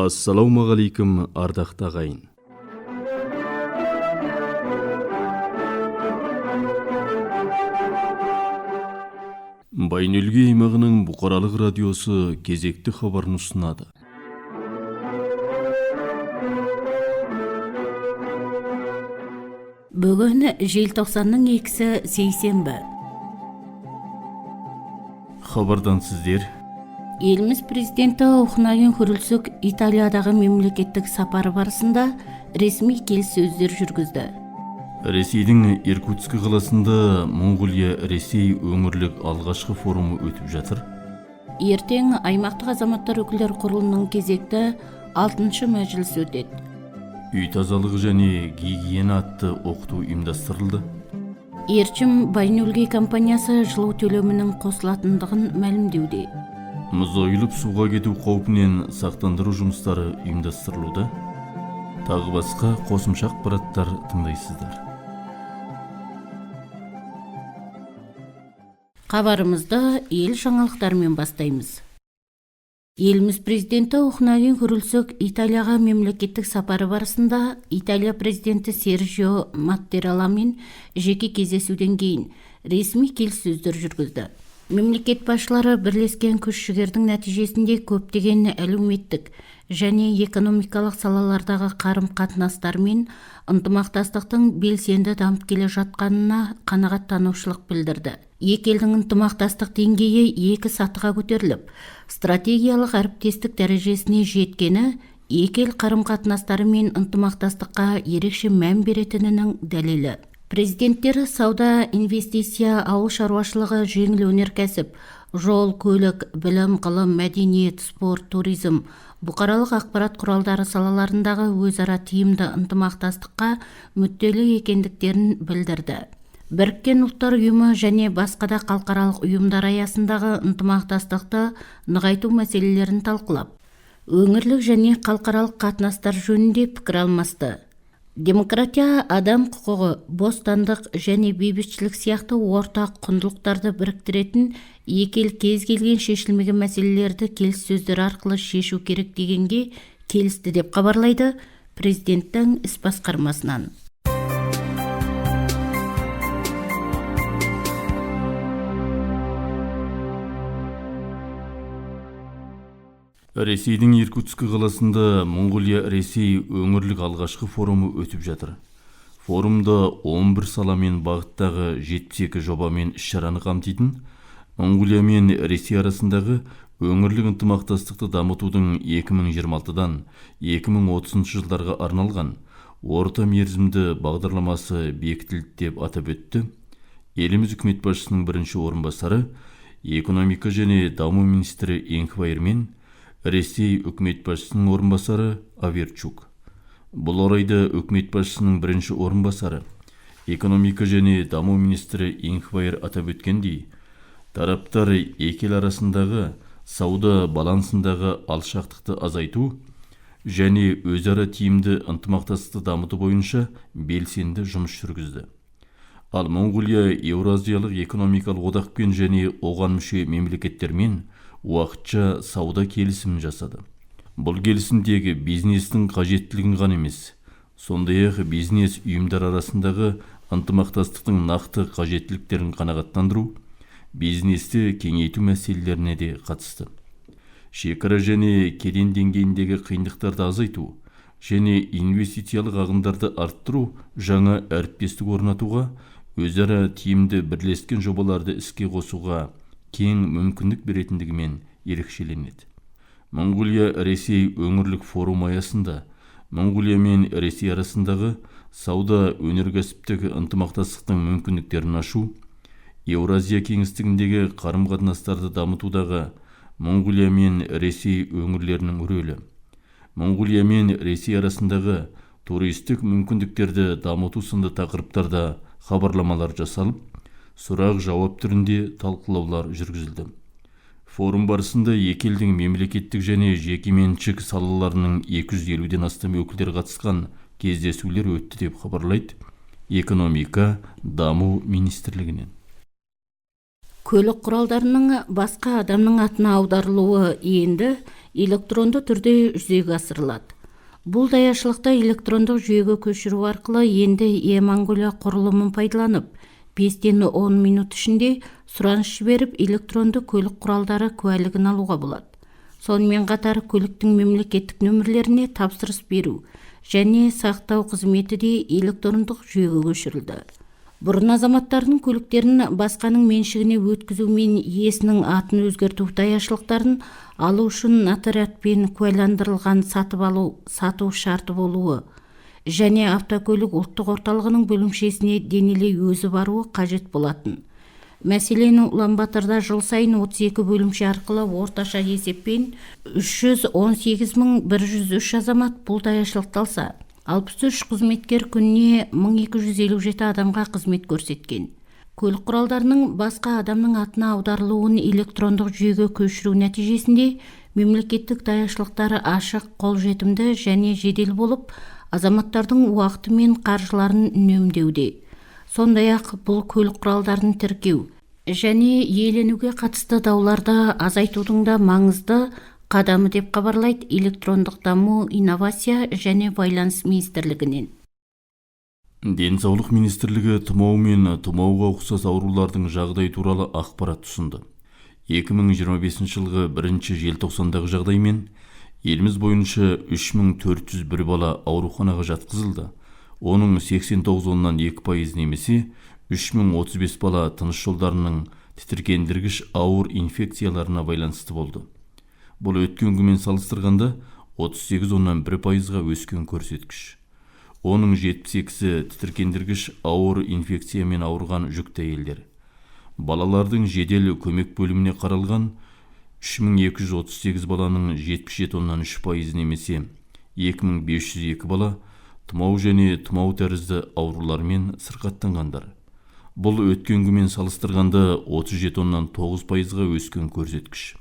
Ассалаумағалейкум, ардақты ағайын. Байнөлге аймағының бұқаралық радиосы кезекті хабарын ұсынады. Бүгін желтоқсанның 2-сі сейсенбі. Хабардан сіздер: Еліміз президенті Ухнайын Хүрілсік Италиядағы мемлекеттік сапары барысында ресми келіссөздер жүргізді. Ресейдің Иркутск қаласында Монғолия-Ресей өңірлік алғашқы форумы өтіп жатыр. Ертең аймақтық азаматтар өкілдері құрылының кезекті 6-шы мәжілісі өтеді. Үй тазалығы және гигиена атты оқыту ұйымдастырылды. Ерчім Байнөлге компаниясы жылу төлемінің қосылатындығын мәлімдеуде. Мұз ойылып суға кету қаупінен сақтандыру жұмыстары ұйымдастырылуда. Тағы басқа қосымша ақпараттар тыңдайсыздар. Хабарымызды ел жаңалықтарымен бастаймыз. Еліміз президенті Ухнайын Хүрілсік Италияға мемлекеттік сапары барысында Италия президенті Серджио Маттераламен жеке кездесуден кейін ресми келіссөздер жүргізді. Мемлекет басшылары бірлескен күш-жігердің нәтижесінде көптеген әлеуметтік және экономикалық салалардағы қарым-қатынастар мен ынтымақтастықтың белсенді дамып келе жатқанына қанағаттанушылық білдірді. Екі елдің ынтымақтастық деңгейі 2 сатыға көтеріліп, стратегиялық әріптестік дәрежесіне жеткені екі ел қарым-қатынастары мен ынтымақтастыққа ерекше мән беретінінің дәлелі. Президенттері сауда, инвестиция, ауыл шаруашылығы, жеңіл өнеркәсіп, жол, көлік, білім, ғылым, мәдениет, спорт, туризм, бұқаралық ақпарат құралдары салаларындағы өзара тиімді ынтымақтастыққа мүдделі екендіктерін білдірді. Біріккен ұлттар ұйымы және басқа да халықаралық ұйымдар аясындағы ынтымақтастықты нығайту мәселелерін талқылап, өңірлік және халықаралық қатынастар жөнінде пікір алмасты. Демократия, адам құқығы, бостандық және бейбітшілік сияқты ортақ құндылықтарды біріктіретін екі ел кез келген шешілмеген мәселелерді келіссөздер арқылы шешу керек дегенге келісті деп хабарлайды президенттің іс басқармасынан. Ресейдің Иркутск қаласында Монғолия-Ресей өңірлік алғашқы форумы өтіп жатыр. Форумда 11 саламен бағыттағы 72 жобамен іс-шараны қамтитын Монғолия мен Ресей арасындағы өңірлік ынтымақтастықты дамытудың 2026-дан 2030 жылдарға арналған орта мерзімді бағдарламасы бекітілді деп атап өтті еліміз үкімет басшысының бірінші орынбасары, экономика және даму министрі Инхвайр мен Ресей үкімет басшысының орынбасары Аверчук. Бұл орайда үкімет басшысының бірінші орынбасары, экономика және даму министрі Инхвайр атап өткендей, тараптар екі ел арасындағы сауда балансындағы алшақтықты азайту және өзара тиімді ынтымақтастықты дамыту бойынша белсенді жұмыс жүргізді. Ал Монғолия Еуразиялық экономикалық одақпен және оған мүше мемлекеттермен уақытша сауда келісімін жасады. Бұл келісімдегі бизнестің қажеттілігін ғана емес, сондай-ақ бизнес ұйымдар арасындағы ынтымақтастықтың нақты қажеттіліктерін қанағаттандыру, бизнесті кеңейту мәселелеріне де қатысты. Шекара және кеден деңгейіндегі қиындықтарды азайту және инвестициялық ағындарды арттыру, жаңа әріптестік орнатуға, өзара тиімді бірлескен жобаларды іске қосуға кең мүмкіндік беретіндігімен ерекшеленеді. Монғолия-Ресей өңірлік форум аясында Монғолия мен Ресей арасындағы сауда өнеркәсіптік ынтымақтастықтың мүмкіндіктерін ашу, Еуразия кеңістігіндегі қарым-қатынастарды дамытудағы Монғолия мен Ресей өңірлерінің рөлі, Монғолия мен Ресей арасындағы туристік мүмкіндіктерді дамыту сынды тақырыптарда хабарламалар жасалып, сұрақ-жауап түрінде талқылаулар жүргізілді. Форум барысында екі елдің мемлекеттік және жекеменшік салаларының 250-ден астам өкілдері қатысқан кездесулер өтті деп хабарлайды экономика даму министрлігінен. Көлік құралдарының басқа адамның атына аударылуы енді электронды түрде жүзеге асырылады. Бұл даяшылықта электрондық жүйеге көшіру арқылы енді e-Монголия құрылымын пайдаланып, 5-10 минут ішінде сұраныс жіберіп электронды көлік құралдары куәлігін алуға болады. Сонымен қатар көліктің мемлекеттік нөмірлеріне тапсырыс беру және сақтау қызметі де электрондық жүйеге көшірілді. Бұрын азаматтардың көліктерін басқаның меншігіне өткізу мен иесінің атын өзгерту даяшылықтарын алу үшін нотариатпен куәландырылған сату шарты болуы және автокөлік ұлттық орталығының бөлімшесіне денелей өзі баруы қажет болатын. Мәселен, Улан-Баторда жыл сайын 32 бөлімше арқылы орташа есеппен 318.103 азамат бұл даяшылықты алса, 63 қызметкер күніне 1257 адамға қызмет көрсеткен. Көлік құралдарының басқа адамның атына аударылуын электрондық жүйеге көшіру нәтижесінде мемлекеттік даяшылықтары ашық, қолжетімді және жедел болып, азаматтардың уақыты мен қаржыларын үнемдеуде. Сондай-ақ бұл көлік құралдарын тіркеу және иеленуге қатысты дауларды азайтудың да маңызды қадамы деп хабарлайды электрондық даму, инновация және байланыс министрлігінен. Денсаулық министрлігі тұмау мен тұмауға ұқсас аурулардың жағдай туралы ақпарат ұсынды. 2025 жылғы 1 желтоқсандағы жағдаймен еліміз бойынша 3401 бала ауруханаға жатқызылды. Оның 89,2% немесе 3035 бала тыныс жолдарының тітіркендіргіш ауыр инфекцияларына байланысты болды. Бұл өткен күнмен салыстырғанда 38,1%-ға өскен көрсеткіш. Оның 72-сі тітіркендіргіш ауыр инфекциямен ауырған жүкті әйелдер. Балалардың жедел көмек бөліміне қаралған 3238 баланың 77,3% немесе 2502 бала тұмау және тұмау тәрізді аурулармен сырқаттанғандар. Бұл өткен күнмен салыстырғанда 37,9%-ға өскен көрсеткіш.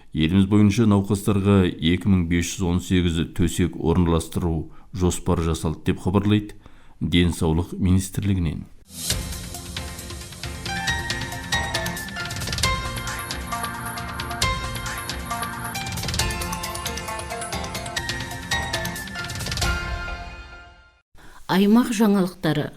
Еліміз бойынша науқастарға 2518 төсек орналастыру жоспары жасалды деп хабарлайды Денсаулық министрлігінен. Аймақ жаңалықтары.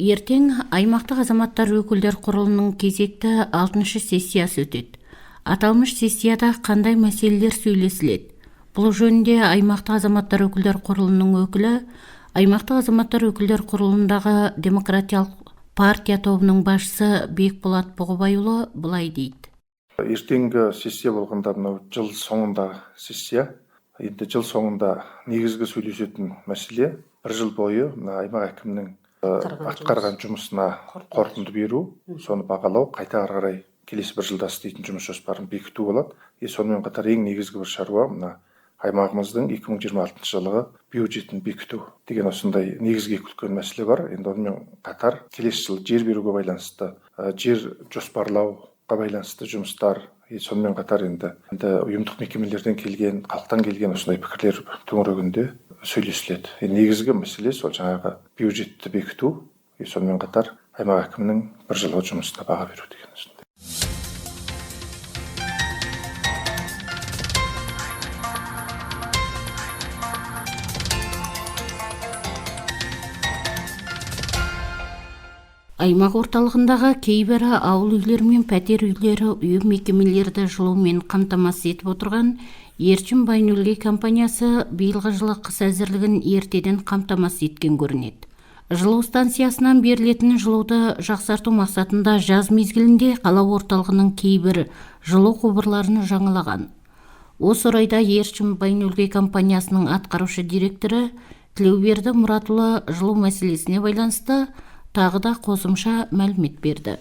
Ертең аймақтық азаматтар өкілдер құрылының кезекті 6-шы сессиясы өтеді. Аталмыш сессияда қандай мәселелер сөйлесіледі? Бұл жөнінде аймақтық азаматтар өкілдер құрылының өкілі, аймақтық азаматтар өкілдер құрылымындағы демократиялық партия тобының басшысы Бекболат Бұғыбайұлы былай дейді. Ертеңгі сессия болғанда мынау жыл соңында сессия. Енді жыл соңында негізгі сөйлесетін мәселе бір жыл бойы аймақ әкімінің атқарған жұмысына қорытынды беру, соны бағалау, қайта ары қарай келесі бір жылда істейтін жұмыс жоспарын бекіту болады. Сонымен қатар ең негізгі бір шаруа аймағымыздың 2026 жылғы бюджетін бекіту деген осындай негізге үлкен мәселе бар. Енді онымен қатар келесі жыл жер беруге байланысты, жер жоспарлауға байланысты жұмыстар, сонымен қатар енді ұйымдық мекемелерден келген, халықтан келген осындай пікірлер төңірегінде сөйлесіледі. Негізгі мәселе сол жаңағы бюджетті бекіту, сонымен қатар аймақ әкімінің бір жылғы жұмысына баға беру деген осындай. Аймақ орталығындағы кейбір ауыл үйлері мен пәтер үйлері үй мекемелерді жылумен қамтамасыз етіп отырған Ерчім Байнөлгей компаниясы биылғы жылы қыс әзірлігін ертеден қамтамасыз еткен көрінеді. Жылу станциясынан берілетін жылуды жақсарту мақсатында жаз мезгілінде қала орталығының кейбір жылу құбырларын жаңалаған. Осы орайда Ерчім Байнөлгей компаниясының атқарушы директоры Тілеуберді Мұратұлы жылу мәселесіне байланысты тағы да қосымша мәлімет берді.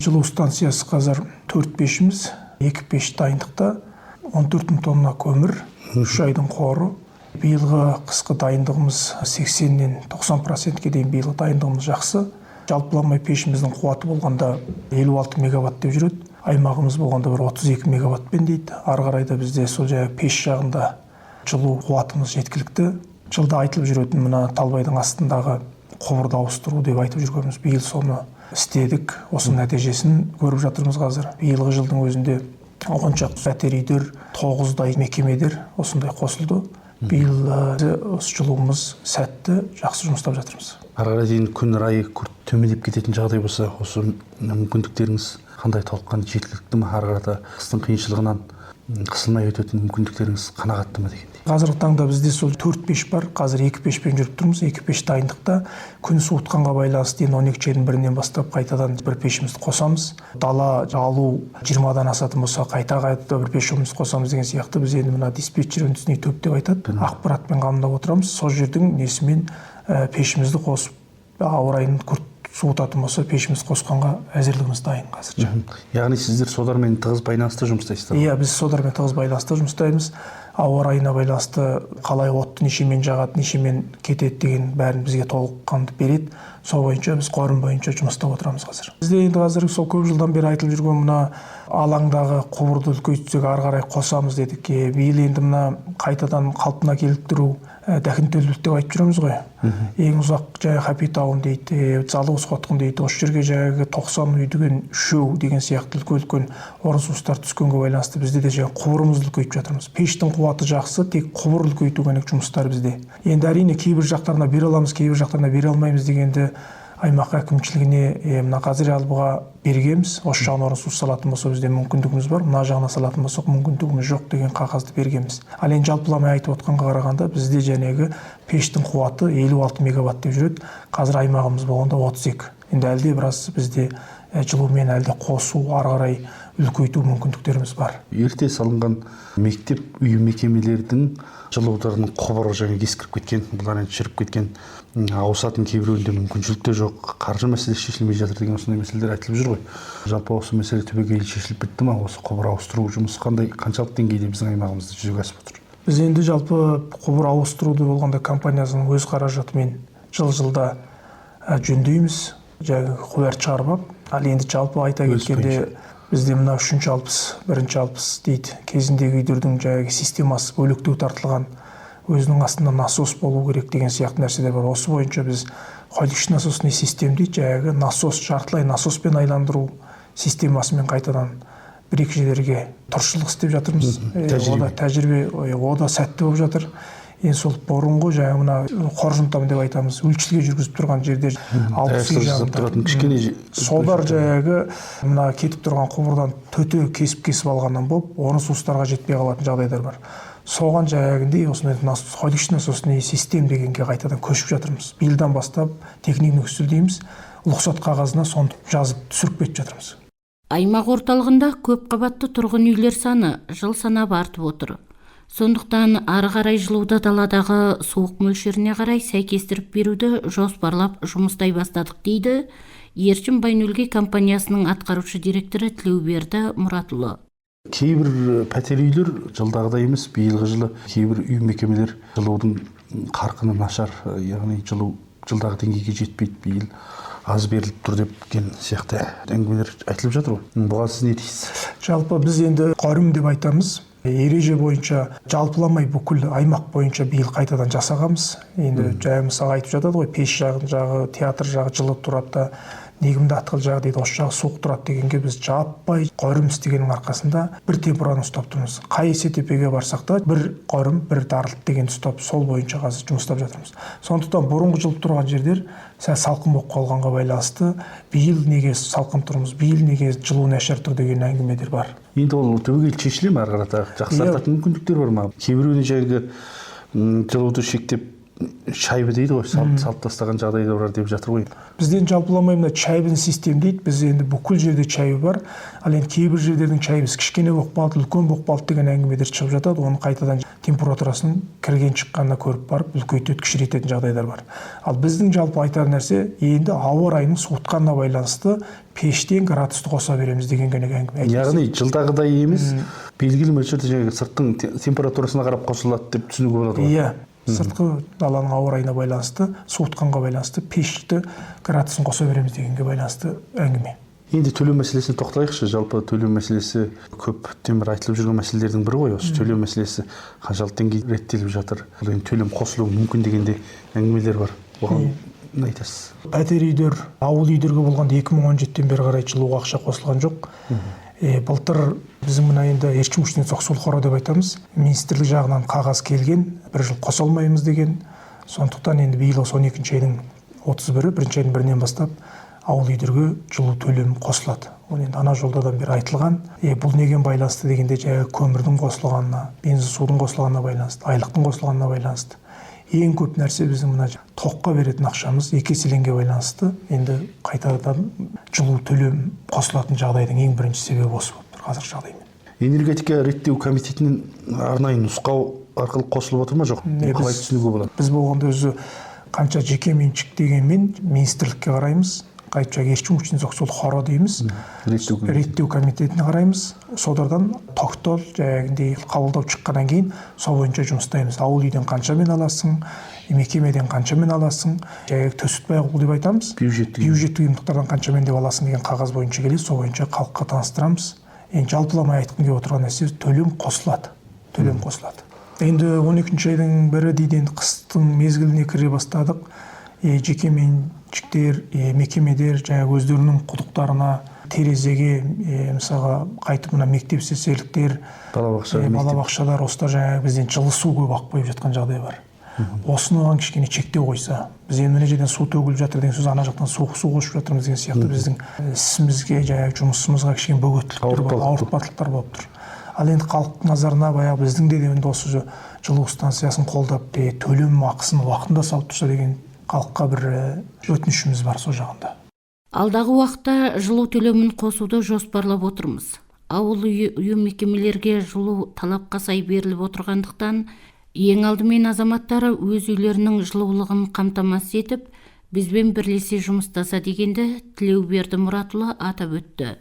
Жылу станциясы қазір 4 пешіміз, 2 пеш дайындықта, 14 тонна көмір, 3 айдың қоры. Биылғы қысқы дайындығымыз 80-нен 90%-ке дейін биылғы дайындығымыз жақсы. Жалпыламай пешіміздің қуаты болғанда 56 мегаватт деп жүреді. Аймағымыз болғанда бір 32 мегаваттпен дейді. Ары қарайда бізде сол жаңағы пеш жағында жылу қуатымыз жеткілікті. Жылда айтылып жүретін мына Талбайдың астындағы құбырды ауыстыру деп айтып жүргеніміз, биыл соны істедік. Осы нәтижесін көріп жатырмыз қазір. Биылғы жылдың өзінде 10 шақты пәтер үйлер, 9дай мекемелер осындай қосылды. Биыл осы жылуымыз сәтті, жақсы жұмыстап жатырмыз. Ары қарай дейін күн райы күрт төмендеп кететін жағдай болса, осы мүмкіндіктеріңіз қандай толыққан жеткілікті ме? Ары қарата қыстың қиыншылығынан қысылмай өтетін мүмкіндіктеріңіз қанағатты ма дегендей. Қазіргі таңда бізде сол 4 пеш бар. Қазір 2 пешпен жүріп тұрмыз. 2 пеш дайындықта. Күн суытқанға байланысты 12 айдың бірінен бастап қайтадан бір пешімізді қосамыз. Дала алу 20-дан асатын болса, қайта бір пешімізді қосамыз деген сияқты. Біз енді мына диспетчер үндісіне төп деп айтады. Ақпаратпен қамдап отырамыз. Сол жердің несімен пешімізді қосып, ауа райын күрт суытатын болса, пешіміз қосқанға әзірлігіміз дайын қазірше. Яғни сіздер содармен тығыз байланысты жұмыстайсыздар? Иә, біз содармен тығыз байланысты жұмыстаймыз. Ауа райына байланысты қалай отты нешемен жағады, нешемен кетеді деген бәрін бізге толыққанды береді. Сол бойынша біз қорым бойынша жұмыстап отырамыз қазір. Бізде енді қазір сол көп жылдан бері айтылып жүрген мына алаңдағы құбырды үлкейтсек ары қарай қосамыз дедік. Биыл енді мына қайтадан қалпына келтіру дәкін-төлділік деп айтып жүреміз ғой. Ең ұзақ Хапи тауын дейді, Залығыз қотқын дейді. Осы жерге 90 үйдеген үшеу деген сияқты үлкен орын-сустар түскенге байланысты бізде де құбырымызды үлкейтіп жатырмыз. Пештің қуаты жақсы, тек құбыр үлкейту керек жұмыстар бізде. Енді әрине кейбір жақтарына бере аламыз, кейбір жақтарына бере алмаймыз дегенді аймақ әкімшілігіне мына қазір албыға бергенбіз. Осы жағын орын су салатын болса бізде мүмкіндігіміз бар, мына жағына салатын болсақ мүмкіндігіміз жоқ деген қағазды бергенбіз. Ал енді жалпыламай айтып отқанға қарағанда бізде жәнегі пештің қуаты 56 мегаватт деп жүреді. Қазір аймағымыз болғанда 32. Енді әлде біраз бізде жылумен әлде қосу, ары қарай үлкейту мүмкіндіктеріміз бар. Ерте салынған мектеп үй мекемелердің жылударының құбыры ескіріп кеткен, бұлар шіріп кеткен, ауысатын кейбіреуінде мүмкіншілік те жоқ, қаржы мәселесі шешілмей жатыр деген осындай мәселелер айтылып жүр ғой. Жалпы осы мәселе түбегейлі шешіліп бітті ме? Осы құбыр ауыстыру жұмысы қаншалық деңгейде біздің аймағымызда жүзеге асып отыр? Біз енді жалпы құбыр ауыстыруды болғанда компаниясының өз қаражатымен жылда жөндейміз, құбырды шығарып алып. Ал енді жалпы айта кеткенде бізде мына 3-ші алпыс, 1-ші алпыс дейді. Кезіндегі үйдердің системасы бөлектеу тартылған, өзінің астында насос болу керек деген сияқты нәрселер бар. Осы бойынша біз холичный насосный систем дейді, насос, жартылай насоспен айландыру системасымен қайтадан бір-екі жерлерге тұршылық істеп жатырмыз. Тәжірибе ода сәтті болып жатыр. Енді сол бұрынғы мына қоржынтам деп айтамыз, өлшілге жүргізіп тұрған жерде 60 жағында солар мына кетіп тұрған құбырдан төте кесіп алғаннан болып, оны сустарға жетпей қалатын жағдайлар бар. Соған осындай холичный насосный систем дегенге қайтадан көшіп жатырмыз. Биылдан бастап техникалық үстелдейміз, рұқсат қағазына соны жазып түсіріп кетіп жатырмыз. Аймақ орталығында көп қабатты тұрғын үйлер саны жыл санап артып отыр. Сондықтан ары қарай жылуды даладағы суық мөлшеріне қарай сәйкестіріп беруді жоспарлап жұмыстай бастадық дейді Ершім Байнөлгей компаниясының атқарушы директоры Тілеуберді Мұратұлы. Кейбір пәтер үйлер жылдағыдай емес, биылғы жылы кейбір үй мекемелер жылудың қарқыны нашар, яғни жылу жылдағы деңгейге жетпейді, биыл аз беріліп тұр деген сияқты әңгімелер айтылып жатыр ғой. Бұған сіз не дейсіз? Жалпы біз енді қорым деп айтамыз. Ереже бойынша жалпыламай бүкіл аймақ бойынша биыл қайтадан жасағамыз. Енді мысалға айтып жатады ғой, пеш жағы, театр жағы жылы тұрады, негімді атқыл жағы дейді, осы жағы суық тұрады дегенге біз жаппай қорым істегеннің арқасында бір температураны ұстап тұрмыз. Қай СТП-ге барсақ та бір қорым, бір дарылт деген ұстап, сол бойынша қазір жұмыстап жатырмыз. Сондықтан бұрынғы жылып тұрған жердер сәл салқын болып қалғанға байланысты биыл неге салқын тұрмыз, биыл неге жылу нашар тұр деген әңгімелер бар. Енді ол түбегейлі шешіле ме, ары қарата жақсартатын мүмкіндіктер бар ма? Кейбіреуіне жылуды шектеп шайбы дейді ғой, салып тастаған жағдайда бар деп жатыр ғой. Бізден жалпыламай мына чайбын систем дейді. Біз енді бүкіл жерде чайбы бар. Ал енді кейбір жерлердің чайбысы кішкене боқпалды, үлкен боқпалды деген әңгімелер шығып жатады. Оны қайтадан температурасын кірген шыққанына көріп барып үлкейтеді, кішірейтетін жағдайлар бар. Ал біздің жалпы айтар нәрсе, енді ауа райының суытқанына байланысты пештен градусты қоса береміз деген әңгіме. Яғни жылдағыдай емес, белгілі мөлшерде сырттың температурасына қарап қосылады деп түсінуге болады ғой. Иә. Сыртқы даланың ауа райына байланысты, суытқанға байланысты пешті градусын қоса береміз дегенге байланысты әңгіме. Енді төлем мәселесіне тоқталайықшы. Жалпы төлем мәселесі көптен бері айтылып жүрген мәселелердің бірі ғой. Осы төлем мәселесі қаншалық деңгейде реттеліп жатыр? Енді төлем қосылуы мүмкін дегенде әңгімелер бар. Оған не айтасыз? Пәтер үйлер, ауыл үйлерге болғанда 2017-тен бері қарай жылуға ақша қосылған жоқ. Былтыр біздің мына енді Эрчим Учтен Зоксул хоро деп айтамыз. Министрлік жағынан қағаз келген, бір жыл қоса алмаймыз деген. Сондықтан енді биыл 12 айдың 31-і, бірінші айдың 1-інен бастап ауыл үйлерге жылу төлемі қосылады. Оны енді ана жолдадан бері айтылған. Бұл неге байланысты дегенде жаңағы көмірдің қосылғанына, бензин судың қосылғанына байланысты, айлықтың қосылғанына байланысты. Ең көп нәрсе біздің мына тоққа беретін ақшамыз 2 еселенге байланысты. Енді қайтадан жылу төлем қосылатын жағдайдың ең бірінші себебі осы болып тұр қазіргі жағдаймен. Энергетика реттеу комитетінен арнайы нұсқау арқылы қосылып отыр ма жоқ? Қалай түсінуге болады? Біз болғанда өзі қанша жеке меншік дегенмен министрлікке қараймыз. Қайтша Эрчим Учтен Зоксул хоро дейміз. Реттеу комитетіне қараймыз. Содардан тоқтол жаңағындай қабылдау шыққаннан кейін сол бойынша жұмыстаймыз. Ауыл үйден қаншамен аласың, мекемеден қаншамен аласың, жаңағы төсітпай ауыл деп айтамыз. Бюджеттік ұйымдықтардан қаншамен деп аласың деген қағаз бойынша келеді. Сол бойынша халыққа таныстырамыз. Енді жалпыламай айтқым келіп отырған нәрсе төлем қосылады. Енді 12 айдың 1-і дейді, енді қыстың мезгіліне кіре бастадық. Жеке меншіктер, мекемедер жаңағы өздерінің құдықтарына, терезеге, мысалға қайтып мына мектеп сесерліктер, балабақшалар, осылар жаңағы бізден жылы су көп ағып қойып жатқан жағдай бар. Осыны оған кішкене шектеу қойса, біз енді мына жерден су төгіліп жатыр деген сөз, ана жақтан суық су қосып жатырмыз деген сияқты біздің ісімізге, жаңағы жұмысымызға кішкене бөгеттіліктер, ауыртпашылықтар болып тұр. Ал енді халық назарына баяғы біздің де енді осы жылу станциясын қолдап, төлем ақысын уақытында салып тұрса деген халыққа бір өтінішіміз бар сол жағында. Алдағы уақытта жылу төлемін қосуды жоспарлап отырмыз. Ауыл үйі мекемелерге жылу талапқа сай беріліп отырғандықтан, ең алдымен азаматтары өз үйлерінің жылулығын қамтамасыз етіп, бізбен бірлесе жұмыстаса дегенді Тілеуберді Мұратұлы атап өтті.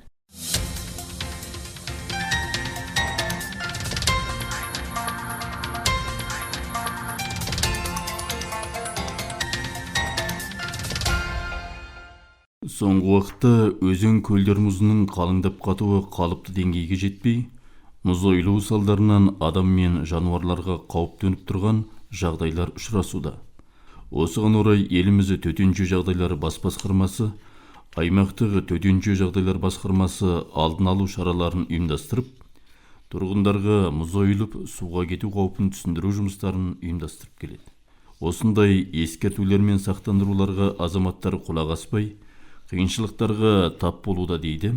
Соңғы уақытта өзен көлдер мұзының қалыңдап қатуы қалыпты деңгейге жетпей, мұз ойылуы салдарынан адам мен жануарларға қауіп төніп тұрған жағдайлар ұшырасуда. Осыған орай елімізде төтенше жағдайлар бас басқармасы, аймақтық төтенше жағдайлар басқармасы алдын алу шараларын ұйымдастырып, тұрғындарға мұз ойылып суға кету қаупін түсіндіру жұмыстарын ұйымдастырып келеді. Осындай ескертулер мен сақтандыруларға азаматтар құлақ аспай, қиыншылықтарға тап болуда дейді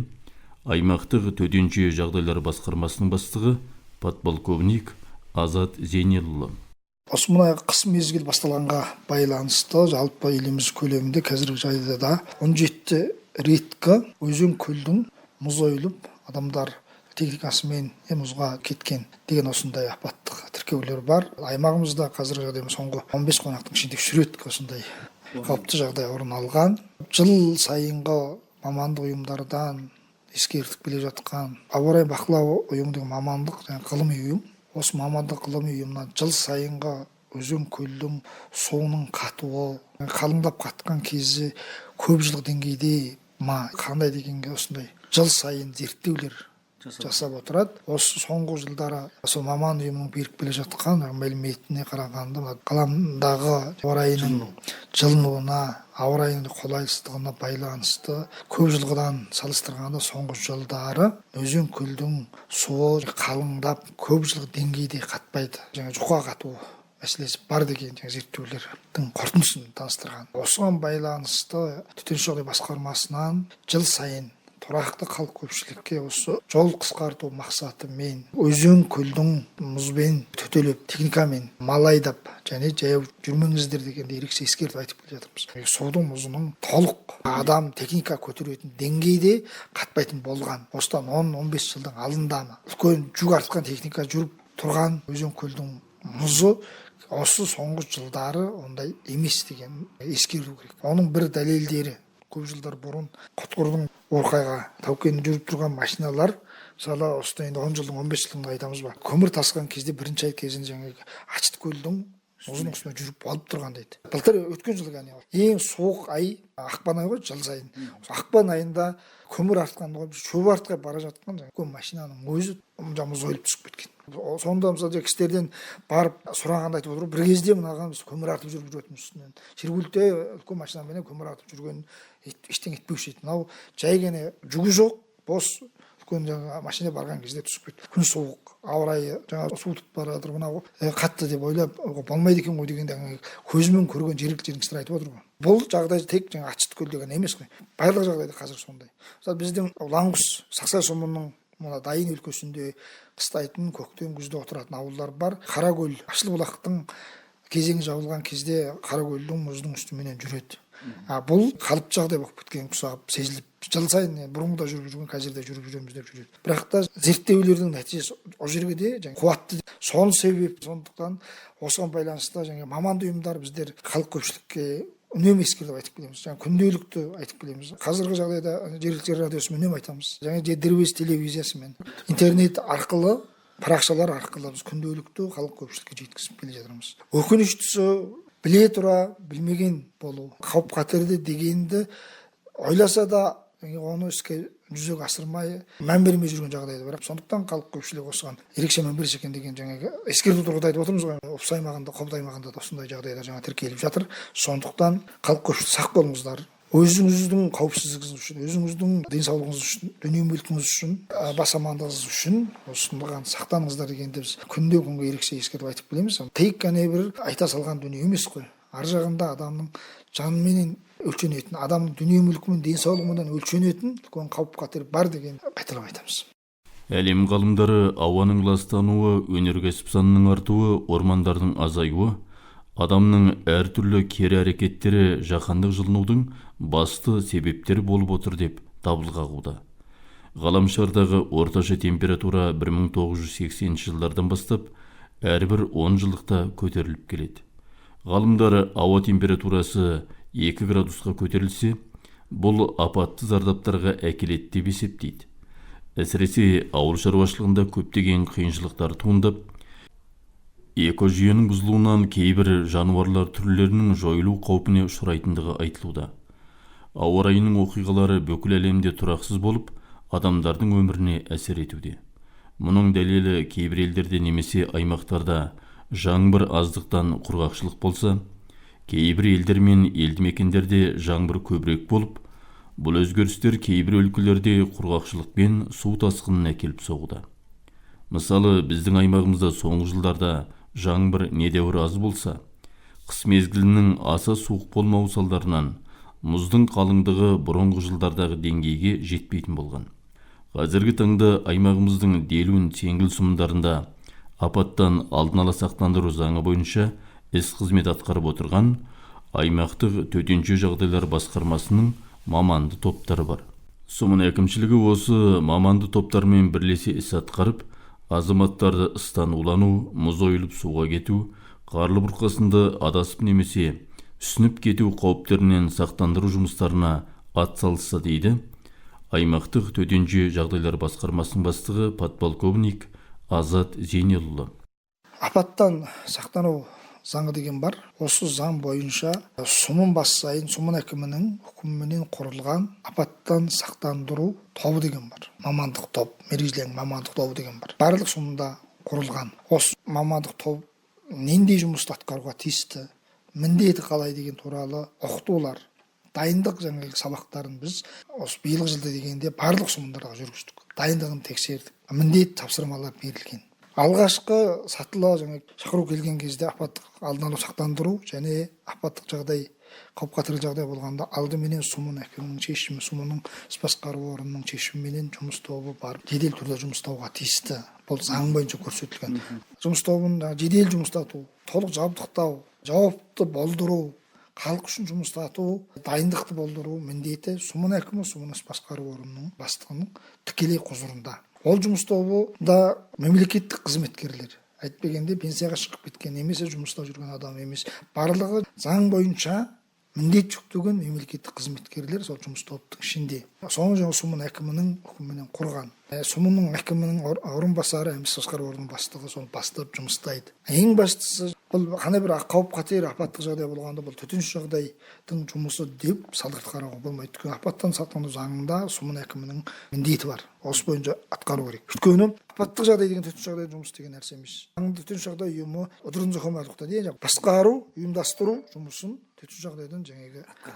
аймақтық төтенше жағдайлар басқармасының бастығы подполковник Азат Зейнелұлы. Осы мына қыс мезгіл басталғанға байланысты жалпы еліміз көлемінде қазіргі жағдайда 17 реткі өзен көлдің мұз ойылып, адамдар техникасымен мұзға кеткен деген осындай апаттық тіркеулер бар. Аймағымызда қазіргі жағдайда соңғы 15 қонақтың ішінде 3 реткі осындай қауіпті жағдай орын алған. Жыл сайынғы мамандық ұйымдардан ескертіп келе жатқан ауа райын бақылау ұйымы деген мамандық ғылыми ұйым. Осы мамандық ғылыми ұйымнан жыл сайынғы өзен көлдің суының қатуы, қалыңдап қатқан кезі көп жылдық деңгейде қандай дегенге осындай жыл сайын зерттеулер жасап отырады. Осы соңғы жылдары сол маман ұйымының беріп келе жатқан мәліметіне қарағанда ғаламдағы ауа райының жылынуына, ауа райының қолайсыздығына байланысты көп жылғыдан салыстырғанда соңғы жылдары өзен көлдің суы қалыңдап көп жылғы деңгейде қатпайды. Жұқа қатуы мәселесі бар деген зерттеулердің қорытындысын таныстырған. Осыған байланысты төтенше жағдай басқармасынан жыл сайын тұрақты халық көпшілікке осы жол қысқарту мақсатымен өзен көлдің мұзбен төтелеп, техникамен мал айдап және жаяу жүрмеңіздер дегенде ерекше ескертіп айтып келе жатырмыз. Судың мұзының толық адам техника көтеретін деңгейде қатпайтын болған. Осыдан 10-15 жылдың алдында үлкен жүк артқан техника жүріп тұрған өзен көлдің мұзы осы соңғы жылдары ондай емес деген ескеру керек. Оның бір дәлелдері көп жылдар бұрын Құтқырдың Орқайға Таукені жүріп тұрған машиналар, мысалы осыдан енді 10 жылдың 15 жылдың айтамыз ба, көмір тасыған кезде бірінші ай кезінде жаңағы Ачты көлдің мұзының үстінде жүріп алып тұрған дейді. Былтыр өткен жылы ең суық ай ақпан айы ғой, жыл сайын. Ақпан айында көмір артқан, шөп артқа бара жатқан үлкен машинаның өзі мұз ойылып түсіп кеткен. Сонда мысалы кісілерден барып сұрағанда айтып отыр, бір кезде мынаған біз көмір артып жүріп жүретініміз үстінен. Жергілікті үлкен машинамен көмір артып жүрген ештеңе етпеуші еді. Мынау жай ғана жүгі жоқ, бос үлкен жаңағы машина барған кезде түсіп кетті. Күн суық, ауа райы жаңағы суытып бара жатыр, мынау қатты деп ойлап болмайды екен ғой дегенде көзімен көрген жергілікті кісілер айтып отыр ғой. Бұл жағдай тек жаңағы Ачыткөл деген емес қой. Барлық жағдайда қазір сондай. Мысалы біздің Лаңғұс, Сақсай сомының мына Дайын өлкесінде қыстайтын, көктем күзде отыратын ауылдар бар. Қаракөл, Ашылбұлақтың кезеңі жабылған кезде Қаракөлдің мұздың үстіменен жүреді. Бұл қалыпты жағдай болып кеткен құсап сезіліп, жыл сайын бұрынғыда жүріп жүрген, қазір де жүріп жүреміз деп жүреді. Бірақ та зерттеулердің нәтижесі ол жерге де жаңа қуатты. Сол себеп, сондықтан осыған байланысты жаңа маманды ұйымдар біздер халық көпшілікке үнемі ескертіп айтып келеміз. Жаңа күнделікті айтып келеміз. Қазіргі жағдайда жергілікті радиосымен үнемі айтамыз. Жаңа дербес телевизиясымен, интернет арқылы, парақшалар арқылы біз күнделікті халық көпшілікке жеткізіп келе жатырмыз. Өкініштісі біле тұра білмеген болу, қауіп қатерді дегенді ойласа да оны іске жүзеге асырмай мән бермей жүрген жағдайда бар. Сондықтан халық көпшілігі осыған ерекше мән берсе екен деген жаңағы ескерту тұрғыда айтып отырмыз ғой. Опсай аймағында, Қобда аймағында да осындай жағдайлар жаңа тіркеліп жатыр. Сондықтан халық көпшілігі сақ болыңыздар. Өзіңіздің қауіпсіздігіңіз үшін, өзіңіздің денсаулығыңыз үшін, дүние мүлкіңіз үшін, бас амандығыңыз үшін осыған сақтаныңыздар дегенді біз күнде күнге ерекше ескертіп айтып келеміз. Тек қана бір айта салған дүние емес қой. Ар жағында адамның жаныменен өлшенетін, адамның дүние мүлкімен, денсаулығымен өлшенетін үлкен қауіп қатер бар деген қайталап айтамыз. Әлем ғалымдары ауаның ластануы, өнеркәсіп санының артуы, ормандардың азаюы, адамның әртүрлі кері әрекеттері жаһандық жылынудың басты себептері болып отыр деп дабыл қағуда. Ғаламшардағы орташа температура 1980 жылдардан бастап әрбір 10 жылдықта көтеріліп келеді. Ғалымдары ауа температурасы 2 градусқа көтерілсе, бұл апатты зардаптарға әкеледі деп есептейді. Әсіресе ауыл шаруашылығында көптеген қиыншылықтар туындап, экожүйенің бұзылуынан кейбір жануарлар түрлерінің жойылу қаупіне ұшырайтындығы айтылуда. Ауа райының оқиғалары бүкіл әлемде тұрақсыз болып, адамдардың өміріне әсер етуде. Мұның дәлелі кейбір елдерде немесе аймақтарда жаңбыр аздықтан құрғақшылық болса, кейбір елдер мен елді мекендерде жаңбыр көбірек болып, бұл өзгерістер кейбір өлкелерде құрғақшылық пен су тасқынын әкеліп соғуда. Мысалы, біздің аймағымызда соңғы жылдарда жаңбыр недәуір аз болса, қыс мезгілінің аса суық болмауы салдарынан мұздың қалыңдығы бұрынғы жылдардағы деңгейге жетпейтін болған. Қазіргі таңда аймағымыздың Делун Теңгіл сұмындарында апаттан алдын ала сақтандыру заңы бойынша іс қызмет атқарып отырған аймақтық төтенше жағдайлар басқармасының маманды топтары бар. Сұмын әкімшілігі осы маманды топтармен бірлесе іс атқарып, азаматтарды ыстан улану, мұз ойылып суға кету, қарлы бұрқасында адасып немесе үсініп кету қауіптерінен сақтандыру жұмыстарына атсалысса дейді аймақтық төтенше жағдайлар басқармасының бастығы подполковник Азат Зейнелұлы. Апаттан сақтану заңы деген бар. Осы заң бойынша сұмын бас сайын сұмын әкімінің үкімімен құрылған апаттан сақтандыру тобы деген бар. Мамандық топ, мерзімді мамандық тобы деген бар. Барлық сұмында құрылған. Осы мамандық топ нендей жұмысты атқаруға тиісті, міндеті қалай деген туралы оқытулар, дайындық жаңағы сабақтарын біз осы биылғы жылда дегенде барлық сұмындарға жүргіздік. Дайындығын тексердік. Міндет тапсырмалар берілген. Алғашқы сатылы шақыру келген кезде апаттық алдын алу сақтандыру және апаттық жағдай, қауіп қатерлі жағдай болғанда алдыменен сұмын әкімінің шешімі, сұмының іс басқару орнының шешіміменен жұмыс тобы бар. Жедел түрде жұмыстауға тиісті. Бұл заң бойынша көрсетілген. Жұмыс тобын жедел жұмыстату, толық жабдықтау, жауапты болдыру, халық үшін жұмыстату, дайындықты болдыру міндеті сұмын әкімі, сұмын іс басқару орнының бастығының тікелей құзырында. Ол жұмыс тобы да мемлекеттік қызметкерлер. Әйтпегенде пенсияға шығып кеткен немесе жұмыста жүрген адам емес. Барлығы заң бойынша міндет жүктеген мемлекеттік қызметкерлер сол жұмыс топтың ішінде. Соны сұмын әкімінің үкімімен құрған. Сұмының әкімінің орынбасары, іс басқару орнының бастығы сол бастап жұмыстайды. Ең бастысы бұл қандай бір қауіп қатер, апаттық жағдай болғанда бұл төтенше жағдайдың жұмысы деп салғырт қарауға болмайды. Өйткені апаттан сақтану заңында сұмын әкімінің міндеті бар. Осы бойынша атқару керек. Өйткені апаттық жағдай деген төтенше жағдай жұмыс деген нәрсе емес. Төтенше жағдай ұйымы басқару, ұйымдастыру жұмысын төтенше жағдайдан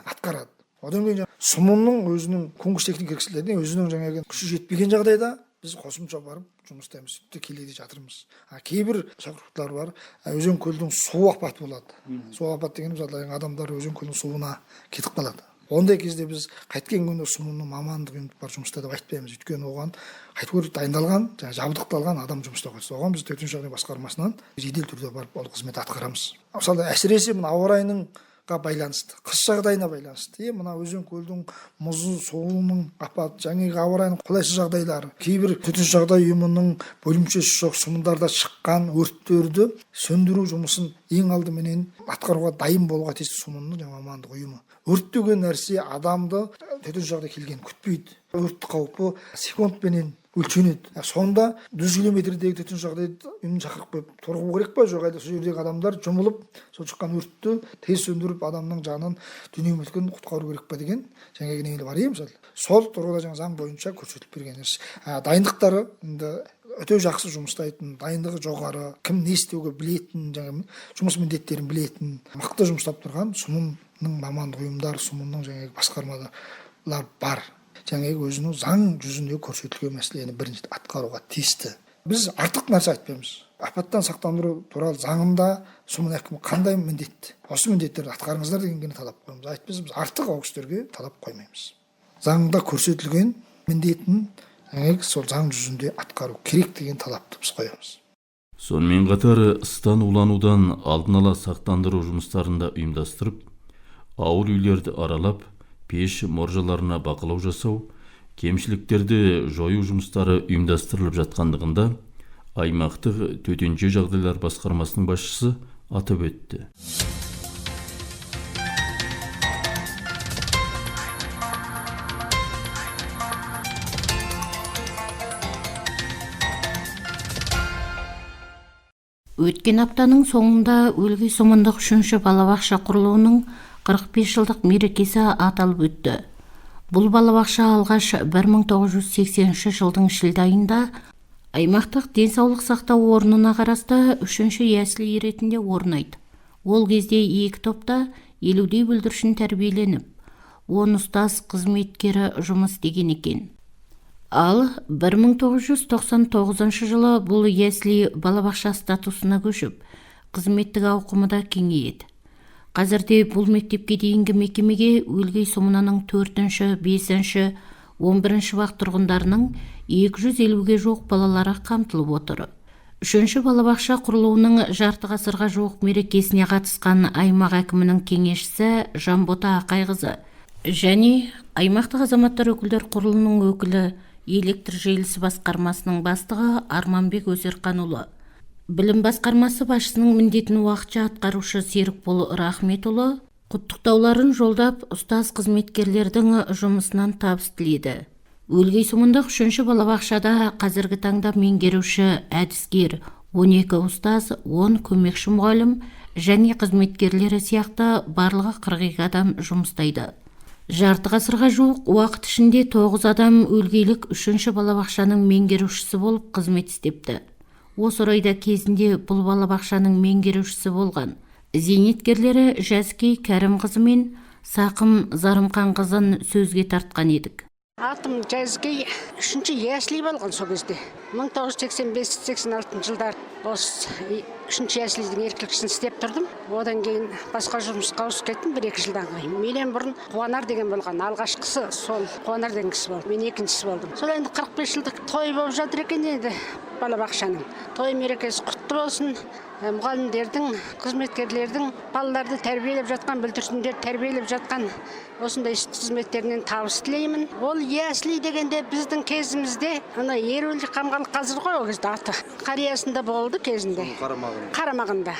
атқарады. Одан кейін сумунун өзүнүн конкурс техник ерекшелигине өзүнүн жаңағы күші жетпеген жағдайда біз қосымша барып жұмыс істейміз, сүтті келеді жатырмыз. Кейбір шақыртулар бар, өзен көлдің су апаты болады. Су апаты дегеніміз адамдар өзен көлдің суына кетіп қалады. Ондай кезде біз қайткен күнде сумунун мамандық үйреніп бар жұмыста деп айтпаймыз. Өйткені оған қайтып дайындалған, жабдықталған адам жұмыста қойса. Оған біз төтенше жағдай басқармасынан жедел түрде барып ол қызмет атқарамыз. Мысалы әсіресе мына ауа райының байланысты, қыс жағдайына байланысты. Мына өзен көлдің мұзы, суының апаты, жаңағы ауа райының қолайсыз жағдайлары, кейбір төтенше жағдай ұйымының бөлімшесі жоқ сумындарда шыққан өрттерді сөндіру жұмысын ең алдыменен атқаруға дайын болуға тиісті сумынның мамандық ұйымы. Өрт деген нәрсе адамды төтенше жағдай келген күтпейді. Өрт қаупі секундпенен өлшенеді. Сонда 100 километрдегі төтенше жағдайды ұйымын шақырып қойып тұрғызу керек па, жоқ әлде сол жердегі адамдар жұмылып сол шыққан өртті тез сөндіріп адамның жанын дүние мүлкін құтқару керек па деген жаңағы нелер бар мысалы. Сол тұрғыда заң бойынша көрсетіліп берген нәрсе. Дайындықтары өте жақсы жұмыстайтын, дайындығы жоғары, кім не істеуге білетін, жұмыс міндеттерін білетін, мықты жұмыстап тұрған сумунның мамандық ұйымдар, сумунның басқармалар бар. Өзінің заң жүзінде көрсетілген мәселені бірінші атқаруға тиісті. Біз артық нәрсе айтпаймыз. Апаттан сақтандыру туралы заңында сумун әкімі қандай міндетті? Осы міндеттерді атқарыңыздар дегенге талап қоямыз. Айтпыз, біз артық ауқыстерге талап қоймаймыз. Заңда көрсетілген міндетін сол заң жүзінде атқару керек деген талапты біз қоямыз. Сонымен қатар ыстан уланудан алдын ала сақтандыру жұмыстарында ұйымдастырып, ауыл үйлерді аралап, пеш моржаларына бақылау жасау, кемшіліктерді жою жұмыстары ұйымдастырылып жатқандығында аймақтық төтенше жағдайлар басқармасының басшысы атап өтті. Өткен аптаның соңында Өлгей сумындық 3-ші балабақша құрылуының 45 жылдық мерекесі аталып өтті. Бұл балабақша алғаш 1980 жылдың шілде айында аймақтық денсаулық сақтау орнына қарасты 3-ші ясли ретінде орнайды. Ол кезде екі топта 50-дей бүлдіршін тәрбиеленіп, 10 ұстаз қызметкері жұмыс істеген екен. Ал 1999 жылы бұл ясли балабақша статусына көшіп, қызметтік ауқымы да кеңейеді. Қазірде бұл мектепке дейінгі мекемеге Өлгей сумынының 4-ші, 5-ші, 11-ші вақ тұрғындарының 250-ге жоқ балалары қамтылып отыр. 3-ші балабақша құрылуының жарты ғасырға жоқ мерекесіне қатысқан аймақ әкімінің кеңесшісі Жанбота Ақайқызы және аймақтық азаматтар өкілдер құрылының өкілі электр желісі басқармасының бастығы Арманбек Өсерқанұлы, білім басқармасы басшысының міндетін уақытша атқарушы Серікбол Рахметұлы құттықтауларын жолдап, ұстаз қызметкерлердің жұмысынан табыс тіледі. Өлгей сумындық 3-ші балабақшада қазіргі таңда меңгеруші, әдіскер, 12 ұстаз, 10 көмекші мұғалім және қызметкерлері сияқты барлығы 42 адам жұмыстайды. Жарты ғасырға жуық уақыт ішінде 9 адам өлгейлік 3-ші балабақшаның меңгерушісі болып қызмет істепті. Осы орайда кезінде бұл балабақшаның меңгерушісі болған зейнеткерлері Жазкей Кәрімқызы мен Сақым Зарымқанқызын сөзге тартқан едік. Атым Жазкей 3-ші ясли болған сол кезде. 1985-86 жылдар осы 3-ші яслидің еркілікшісін істеп тұрдым. Одан кейін басқа жұмысқа ауысып кеттім 1-2 жылдан кейін. Менен бұрын Қуанар деген болған. Алғашқысы сол Қуанар деген кісі болды. Мен екіншісі болдым. Сол енді 45 жылдық той болып жатыр екен енді балабақшаның. Той мерекесі құтты болсын. Мұғалімдердің, қызметкерлердің, балаларды тәрбиелеп жатқан, бүлдіршіндерді тәрбиелеп жатқан осындай қызметтерінен табыс тілеймін. Ол ясли дегенде біздің кезімізде ана Ерөлі қамғалық қазір ғой, ол кезде аты қариясында болды кезінде. Қарамағында.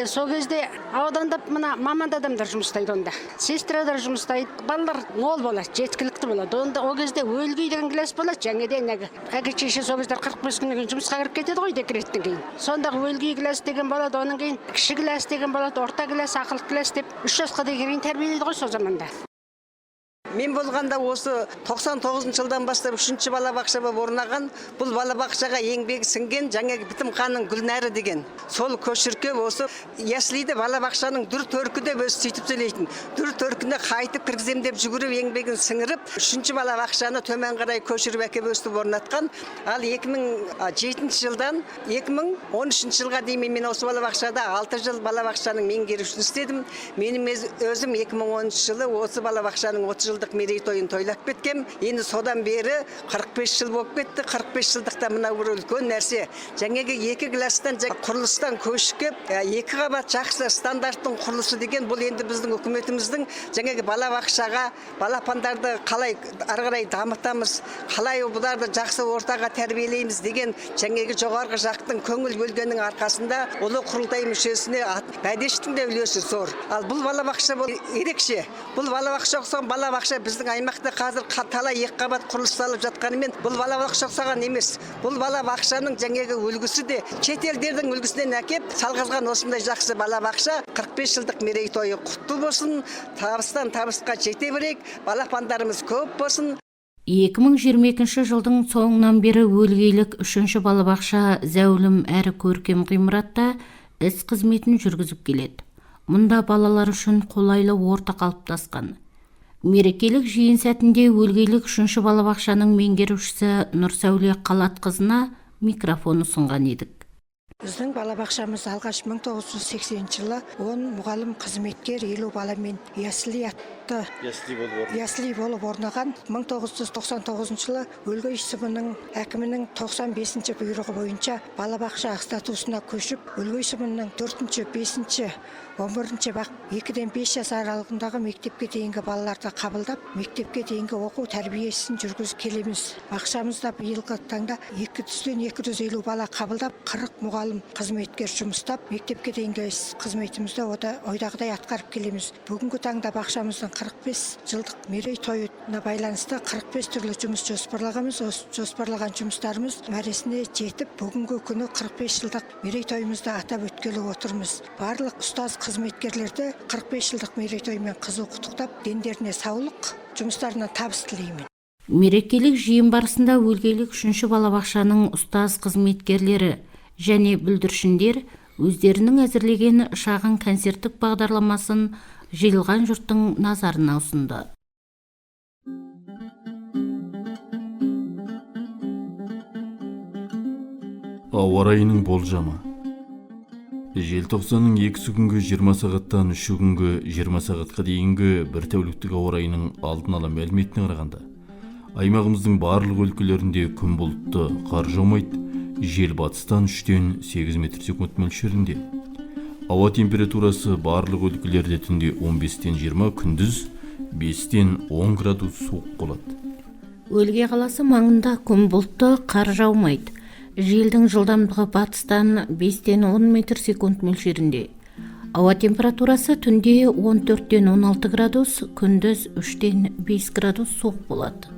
Сол кезде ауданда мына маман адамдар жұмыстайды онда. Сестрадар жұмыстайды. Балалар мол болады, жеткілікті болады. Онда ол кезде Өлгей деген класс болады. Жаңадан әке-шеше сол кезде 45 күннен кейін жұмысқа кіріп кетеді ғой декреттен кейін. Сондағы Өлгей класс деген болады, оның кейін кіші класс деген болады, орта класс, ақыл класс деп 3 жасқа дейін тәрбиелейді ғой сол заманда. Мен болғанда осы 99 жылдан бастап 3-ші балабақша болып орнаған. Бұл балабақшаға еңбегі сіңген жаңағы бітімханның Гүлнәрі деген. Сол көшірке осы яслиді балабақшаның дүр төркіде өз сөйтіп сөйлейтін. Дүр төркіне қайтып кіргізем деп жүгіріп еңбегін сіңіріп, 3-ші балабақшаны төмен қарай көшіріп әкеп өстіп орнатқан. Ал 2007 жылдан 2013 жылға дейін мен осы балабақшада 6 жыл балабақшаның меңгерушісін істедім. Менің өзім 2013 жылы осы балабақшаның 30 жылдық мерейтойын тойлап кеткем. Енді содан бері 45 жыл болып кетті. 45 жылдықта мына бір үлкен нәрсе. Жаңағы 2 класстан құрылыстан көшіп кеп, 2 қабат жақсы стандарттың құрылысы деген бұл енді біздің үкіметіміздің жаңағы балабақшаға балапандарды қалай ары қарай дамытамыз, қалай бұларды жақсы ортаға тәрбиелейміз деген жаңағы жоғарғы жақтың көңіл бөлгеннің арқасында ұлы құрылтай мүшесіне бәдештің де үлесі зор. Ал бұл балабақша ерекше. Бұл балабақша ұқсаған балабақша біздің аймақта қазір талай 2 қабат құрылыс салып жатқанымен бұл балабақша ұқсаған емес. Бұл балабақшаның жаңағы үлгісі де шетелдердің үлгісінен әкеп салғызған осындай жақсы балабақша 45 жылдық мерейтойы құтты болсын. Табыстан табысқа жете берейік. Балапандарымыз көп болсын. 2022 жылдың соңынан бері өлгейлік 3-ші балабақша зәулім әрі көркем ғимаратта іс қызметін жүргізіп келеді. Мұнда балалар үшін қолайлы орта қалыптасқан. Мерекелік жиын сәтінде өлгейлік 3-ші балабақшаның меңгерушісі Нұрсәуле Қалатқызына микрофон ұсынған едік. Біздің балабақшамыз алғаш 1980 жылы 10 мұғалім қызметкер 50 баламен ясли атты ясли болып орнаған. 1999 жылы Өлгей сыбының әкімінің 95-ші бұйрығы бойынша балабақша статусына көшіп, Өлгей сыбының 4-ші, 5-ші, 11-ші 2-ден 5 жас аралығындағы мектепке дейінгі балаларды қабылдап, мектепке дейінгі оқу тәрбиесін жүргізіп келеміз. Бақшамызда биылғы таңда 200-ден 250 бала қабылдап, 40 мұғалім қызметкер жұмыстап, мектепке дейінгі қызметімізді ойдағыдай атқарып келеміз. Бүгінгі таңда бақшамыздың 45 жылдық мерейтойына байланысты 45 түрлі жұмыс жоспарлағанбыз. Осы жоспарлаған жұмыстарымыз мәресіне жетіп, бүгінгі күні 45 жылдық мерейтойымызды атап өткелі отырмыз. Барлық ұстаз қызметкерлерді 45 жылдық мерейтоймен қызу құттықтап, дендеріне саулық, жұмыстарына табыс тілеймін. Мерекелік жиын барысында өлгейлік 3-ші балабақшаның ұстаз қызметкерлері және бүлдіршіндер өздерінің әзірлеген шағын концерттік бағдарламасын жиылған жұрттың назарына ұсынды. Ауа райының болжамы. Желтоқсанның 2 күнгі 20 сағаттан 3 күнгі 20 сағатқа дейінгі бір тәуліктік ауа райының алдын ала мәліметіне қарағанда, аймағымыздың барлық өлкелерінде күн бұлтты, қар жаумайды, жел батыстан 3-тен 8 метр секунд мөлшерінде. Ауа температурасы барлық өлкелерде түнде 15-тен 20, күндіз 5-тен 10 градус суық болады. Өлге қаласы маңында күн бұлтты, қар жаумайды. Желдің жылдамдығы батыстан 5-тен 10 метр секунд мөлшерінде. Ауа температурасы түнде 14-тен 16 градус, күндіз 3-тен 5 градус суық болады.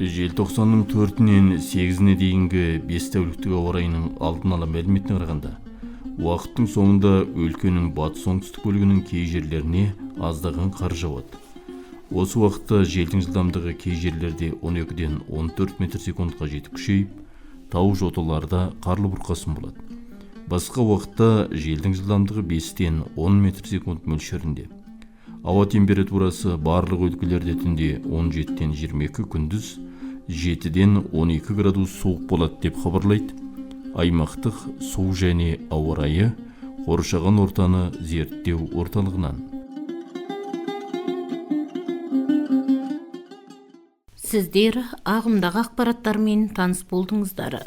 Желтоқсанның 4-нен 8-не дейінгі 5 тәуліктік ауа райының алдын ала мәліметіне қарағанда, уақыттың соңында өлкенің батыс оңтүстік бөлігінің кей жерлеріне аздаған қар жауады. Осы уақытта желдің жылдамдығы кей жерлерде 12-ден 14 метр секундқа жетіп күшейіп, тау жоталарда қарлы бұрқасын болады. Басқа уақытта желдің жылдамдығы 5-тен 10 метр секунд мөлшерінде. Ауа температурасы барлық өлкелерде түнде 17-тен 22, күндіз 7-ден 12 градус суық болады деп хабарлайды аймақтық су және ауа райы қоршаған ортаны зерттеу орталығынан. Сіздер ағымдағы ақпараттармен таныс болдыңыздар.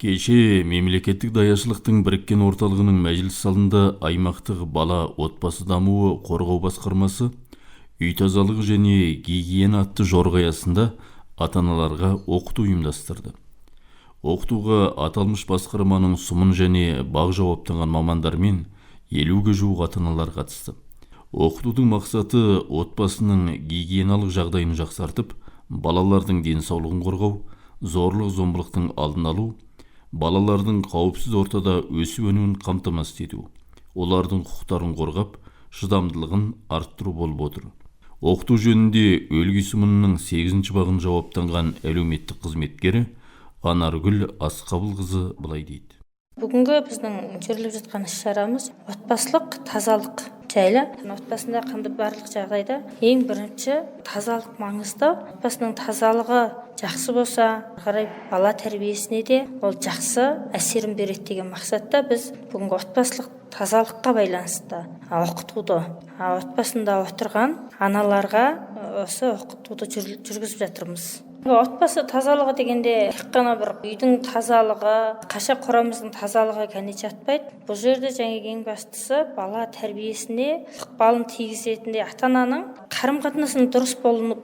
Кеше мемлекеттік даяшылықтың біріккен орталығының мәжіліс залында аймақтық бала отбасы дамуы қорғау басқармасы үй тазалығы және гигиена атты жорға аясында ата-аналарға оқыту ұйымдастырды. Оқытуға аталмыш басқарманың сұмын және бақ жауаптанған мамандармен 50-ге жуық ата-аналар қатысты. Оқытудың мақсаты отбасының гигиеналық жағдайын жақсартып, балалардың денсаулығын қорғау, зорлық-зомбылықтың алдын алу, балалардың қауіпсіз ортада өсіп-өнуін қамтамасыз ету, олардың құқықтарын қорғап, шыдамдылығын арттыру болып отыр. Оқыту жөнінде өлгі сұмынның 8-ші бағын жауаптанған әлеуметтік қызметкері Анаргүл Асқабылқызы былай дейді. Бүгінгі біздің жүргізіліп жатқан іс-шарамыз отбасылық тазалық жайлы. Отбасында қандай барлық жағдайда ең бірінші тазалық маңызды. Отбасының тазалығы жақсы болса, қарай бала тәрбиесіне де ол жақсы әсерін береді деген мақсатта біз бүгінгі отбасылық тазалыққа байланысты оқытуды отбасында отырған аналарға осы оқытуды жүргізіп жатырмыз. Отбасы тазалығы дегенде тек қана бір үйдің тазалығы, қаша қорамыздың тазалығы ғана жатпайды. Бұл жерде ең бастысы бала тәрбиесіне ықпалын тигізетіндей ата-ананың қарым-қатынасының дұрыс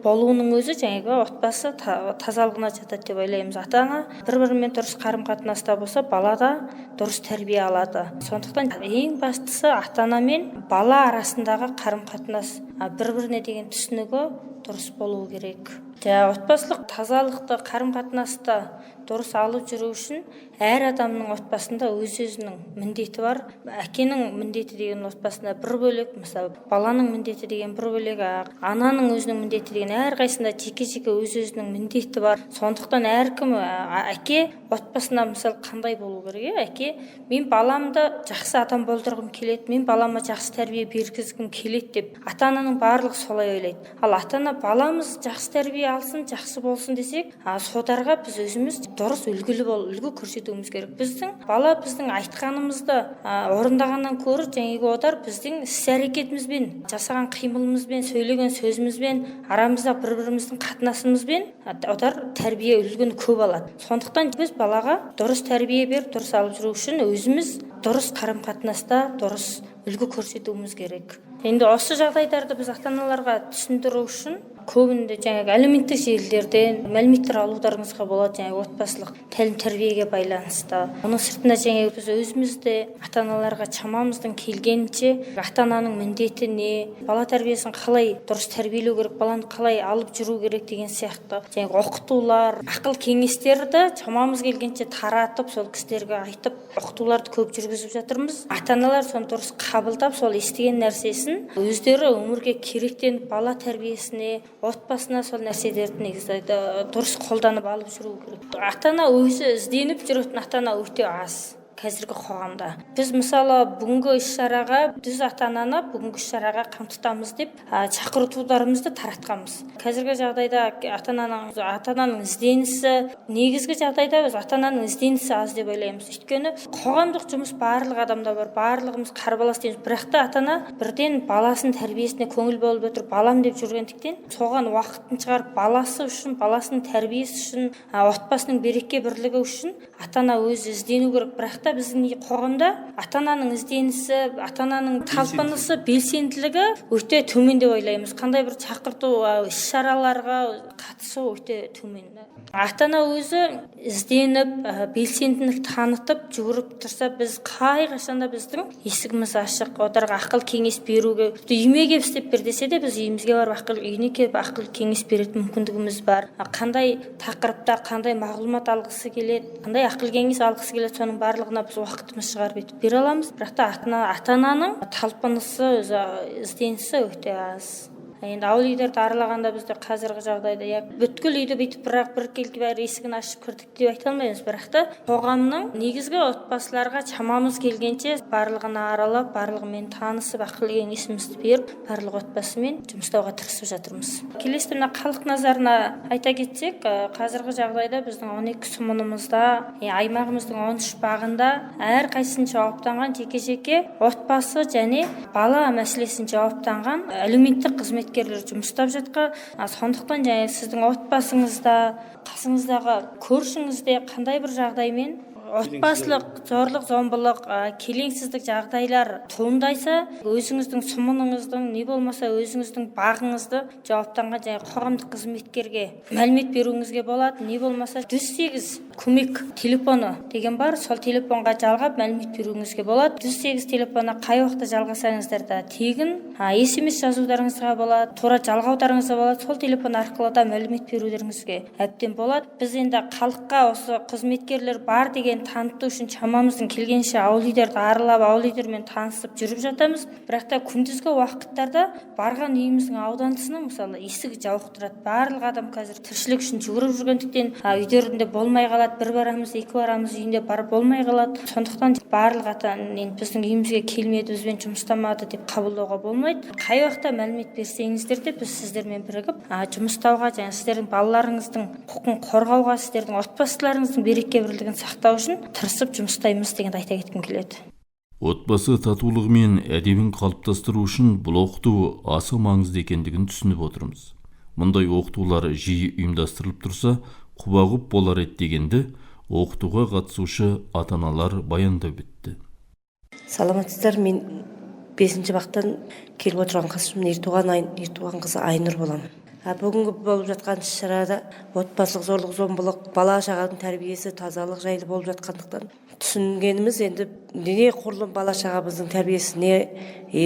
болуының өзі отбасы тазалығына жатады деп ойлаймыз. Ата-ана бір-бірімен дұрыс қарым-қатынаста болса, бала да дұрыс тәрбие алады. Сондықтан ең бастысы ата-ана мен бала арасындағы қарым-қатынас, бір-біріне деген түсінігі дұрыс болуы керек. Отбасылық тазалықты қарым-қатынасты дұрыс алып жүру үшін әр адамның отбасында өз-өзінің міндеті бар. Әкенің міндеті деген отбасында бір бөлек, мысалы баланың міндеті деген бір бөлек, ананың өзінің міндеті деген әрқайсында жеке-жеке өз-өзінің міндеті бар. Сондықтан әркім әке отбасында мысалы қандай болу керек? Әке, мен баламды жақсы адам болдырғым келеді, мен балама жақсы тәрбие бергізгім келеді деп ата-ананың барлығы солай ойлайды. Ал ата-ана баламыз жақсы тәрбие алсын, жақсы болсын десек, содарға біз өзіміз дұрыс үлгі көрсетуіміз керек. Біздің бала біздің айтқанымызды орындағаннан көрі одар біздің іс-әрекетімізбен, жасаған қимылымызбен, сөйлеген сөзімізбен, арамызда бір-біріміздің қатынасымызбен одар тәрбие үлгіні көп алады. Сондықтан біз балаға дұрыс тәрбие беріп, дұрыс алып жүру үшін өзіміз дұрыс қарым-қатынаста дұрыс үлгі көрсетуіміз керек. Енді осы жағдайларды біз ата-аналарға түсіндіру үшін көбінде әлеуметтік желілерден мәліметтер алуларыңызға болады, отбасылық тәлім-тәрбиеге байланысты. Оның сыртында біз өзімізде ата-аналарға шамамыздың келгенінше ата-ананың міндеті не, бала тәрбиесін қалай дұрыс тәрбиелеу керек, баланы қалай алып жүру керек деген сияқты оқытулар, ақыл кеңестерді шамамыз келгенше таратып, сол кісілерге айтып, оқытуларды көп жүргізіп жатырмыз. Ата-аналар соны дұрыс қабылдап, сол естіген нәрсесін өздері өмірге керектеніп бала тәрбиесіне, отбасына сол нәрселерді негізі дұрыс қолданып алып жүру керек. Ата-ана өзі ізденіп жүретін ата-ана өте аз қазіргі қоғамда. Біз мысалы бүгінгі іс-шараға, біз ата-ананы бүгінгі іс-шараға қамтытамыз деп шақыртуларымызды таратқанбыз. Қазіргі жағдайда ата-ананың ізденісі, негізгі жағдайда біз ата-ананың ізденісі аз деп ойлаймыз. Өйткені қоғамдық жұмыс барлық адамда бар, барлығымыз қарбалас дейміз. Бірақ та ата-ана бірден баласының тәрбиесіне көңіл болып отыр, балам деп жүргендіктен соған уақытын шығарып, баласы үшін, баласының тәрбиесі үшін, отбасының береке бірлігі үшін ата-ана өзі іздену керек. Бірақ біздің қоғамда ата-ананың ізденісі, ата-ананың талпынысы, белсенділігі өте төмен деп ойлаймыз. Қандай бір шақырту іс-шараларға қатысу өте төмен. Ата-ана өзі ізденіп, белсенділік танытып жүгіріп тұрса, біз қашанда біздің есігіміз ашық, оларға ақыл кеңес беруге, үйіме келіп істеп бер десе де, біз үйімізге барып үйіне келіп ақыл кеңес беретін мүмкіндігіміз бар. Қандай тақырыпта қандай мағлұмат алғысы келеді, қандай ақыл кеңес алғысы келеді, соның барлығына біз уақытымыз шығарып етіп бере аламыз. Бірақ та ата-ананың талпынысы, ізденісі өте аз. Енді ауыл үйлерді аралағанда бізде қазіргі жағдайда бүткіл үйді бүйтіп бір келді бәрі есігін ашып кірдік деп айта алмаймыз. Бірақ та қоғамның негізгі отбасыларға шамамыз келгенше барлығына аралап, барлығымен танысып, ақыл кеңесімізді беріп, барлық отбасымен жұмыстауға тырысып жатырмыз. Келесі мына халық назарына айта кетсек, қазіргі жағдайда біздің 12 сұмынымызда, аймағымыздың 13 бағында әрқайсысын жауаптанған жеке-жеке отбасы және бала мәселесін жауаптанған әлеуметтік қызметкерлер жұмыстап жатқан. Сондықтан сіздің отбасыңызда, қасыңыздағы көршіңізде қандай бір жағдаймен отбасылық зорлық зомбылық келеңсіздік жағдайлар туындайса өзіңіздің сұмыныңыздың не болмаса өзіңіздің бағыңызды жауаптанған және қоғамдық қызметкерге мәлімет беруіңізге болады. Не болмаса 108 көмек телефоны деген бар, сол телефонға жалғап мәлімет беруіңізге болады. 108 телефоны қай уақытта жалғасаңыздар да тегін SMS жазуларыңызға болады, тура жалғауларыңызға болады. Сол телефон арқылы да мәлімет берулеріңізге әбден болады. Біз енді халыққа осы қызметкерлер бар деген таныту үшін шамамыздың келгенше ауыл үйлерді аралап, ауыл үйлермен танысып жүріп жатамыз. Бірақ та күндізгі уақыттарда барған үйіміздің аудандысының мысалы есігі жауық тұрады. Барлық адам қазір тіршілік үшін жүгіріп жүргендіктен үйлерінде болмай қалады. Бір барамыз, екі барамыз, үйінде бар болмай қалады. Сондықтан барлық ата-ана біздің үйімізге келмеді, бізбен жұмыстамады деп қабылдауға болмайды. Қай уақытта мәлімет берсеңіздер де біз сіздермен бірігіп жұмыстауға және сіздердің балаларыңыздың құқығын қорғауға, сіздердің отбасыларыңыздың береке бірлігін сақтау үшін тырысып жұмыстаймыз дегенді айта кеткім келеді. Отбасы татулығы мен әдебін қалыптастыру үшін бұл оқыту аса маңызды екендігін түсініп отырмыз. Мұндай оқытулар жиі ұйымдастырылып тұрса, құба-құп болар еді дегенді оқытуға қатысушы ата-аналар баяндап өтті. Саламатсыздар, мен 5-ші бақтан келіп отырған қызым Ертуған қызы Айнұр боламын. Бүгінгі болып жатқан іс-шарада отбасылық зорлық зомбылық, бала шағаның тәрбиесі, тазалық жайлы болып жатқандықтан түсінгеніміз енді не құрылым бала шағамыздың тәрбиесіне,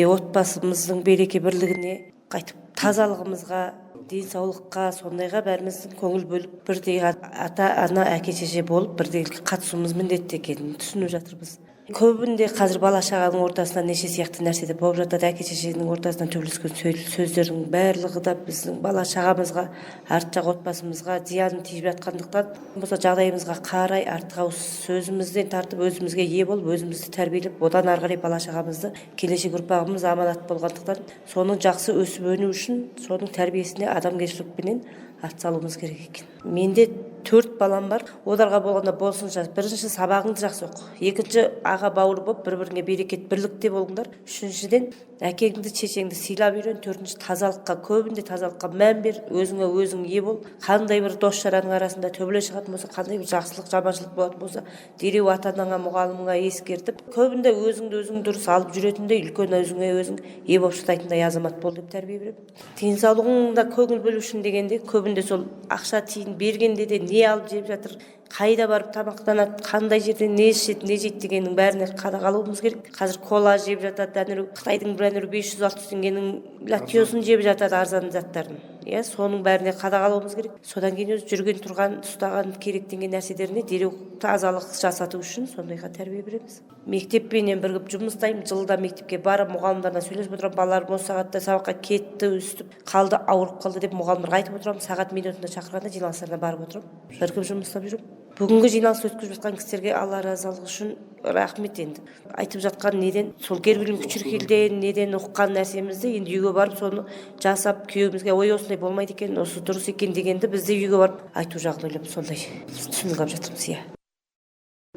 отбасымыздың береке бірлігіне, қайтып тазалығымызға, денсаулыққа, сондайға бәріміздің көңіл бөліп, бірдей ата-ана, әке-шеше болып, бірдей қатысуымыз міндетті екенін түсініп жатырмыз. Көбінде қазір бала шағаның ортасында неше сияқты нәрседе болып жатады. Әке-шешенің ортасынан төбелескен сөздердің барлығы да біздің бала шағамызға, арт жақ отбасымызға зиянын тиіп жатқандықтан, болса жағдайымызға қарай артық ауыз сөзімізден тартып өзімізге ие болып, өзімізді тәрбиелеп, одан ары қарай бала шағамызды келешек ұрпағымыз аманат болғандықтан, соның жақсы өсіп өну үшін, соның тәрбиесіне адамгершілікпенен атсалуымыз керек екен. Менде 4 балам бар. Оларға болғанда болсынша, бірінші сабағыңды жақсы оқы. Екінші аға бауыр болып, бір-біріңе берекет бірлікте болыңдар. Үшіншіден әкеңді, шешеңді сыйлап үйрен. Төртінші тазалыққа, көбінде тазалыққа мән бер, өзіңе өзің ие бол. Қандай бір дос жараның арасында төбелес шығатын болса, қандай бір жақсылық, жаманшылық болатын болса, дереу ата-анаңа, мұғаліміңе ескертіп, көбінде өзіңді өзің дұрыс алып жүретіндей, үлкен өзіңе өзің ие болып шыдайтындай азамат бол деп тәрбие беремін. Денсаулығыңда көңіл бөлу үшін дегенде, көбінде сол ақша тиын бергенде де не алып жеп жатыр, қайда барып тамақтанады, қандай жерде не ішеді, не жейді дегеннің бәріне қадағалауымыз керек. Қазір кола жеп жатады, Қытайдың бір 500-600 теңгенің латиосын жеп жатады, арзан заттарын. Соның бәріне қадағалауымыз керек. Содан кейін өз жүрген тұрған, ұстаған керектенген нәрселеріне дереу тазалық жасату үшін сондайға тәрбие береміз. Мектеппенен бірігіп жұмыстаймын, жылда мектепке барып, мұғалімдермен сөйлесіп отырамын, балаларым осы сағатта сабаққа кетті, өстіп қалды, ауырып қалды деп мұғалімдерге айтып отырамын. Сағат минутында шақырғанда жиналыстарына барып отырамын. Бірігіп жұмыстап жүріп. Бүгінгі жиналыс өткізіп жатқан кісілерге Алла разылығы үшін рахмет. Енді айтып жатқан неден, сол гербилин күчіркелден, неден оққан нәрсемізді енді үйге барып соны жасап, күйеуімізге ой осындай болмайды екен, осы дұрыс екен дегенді бізде үйге барып айту жағын ойлап сондай түсінік алып жатырмыз.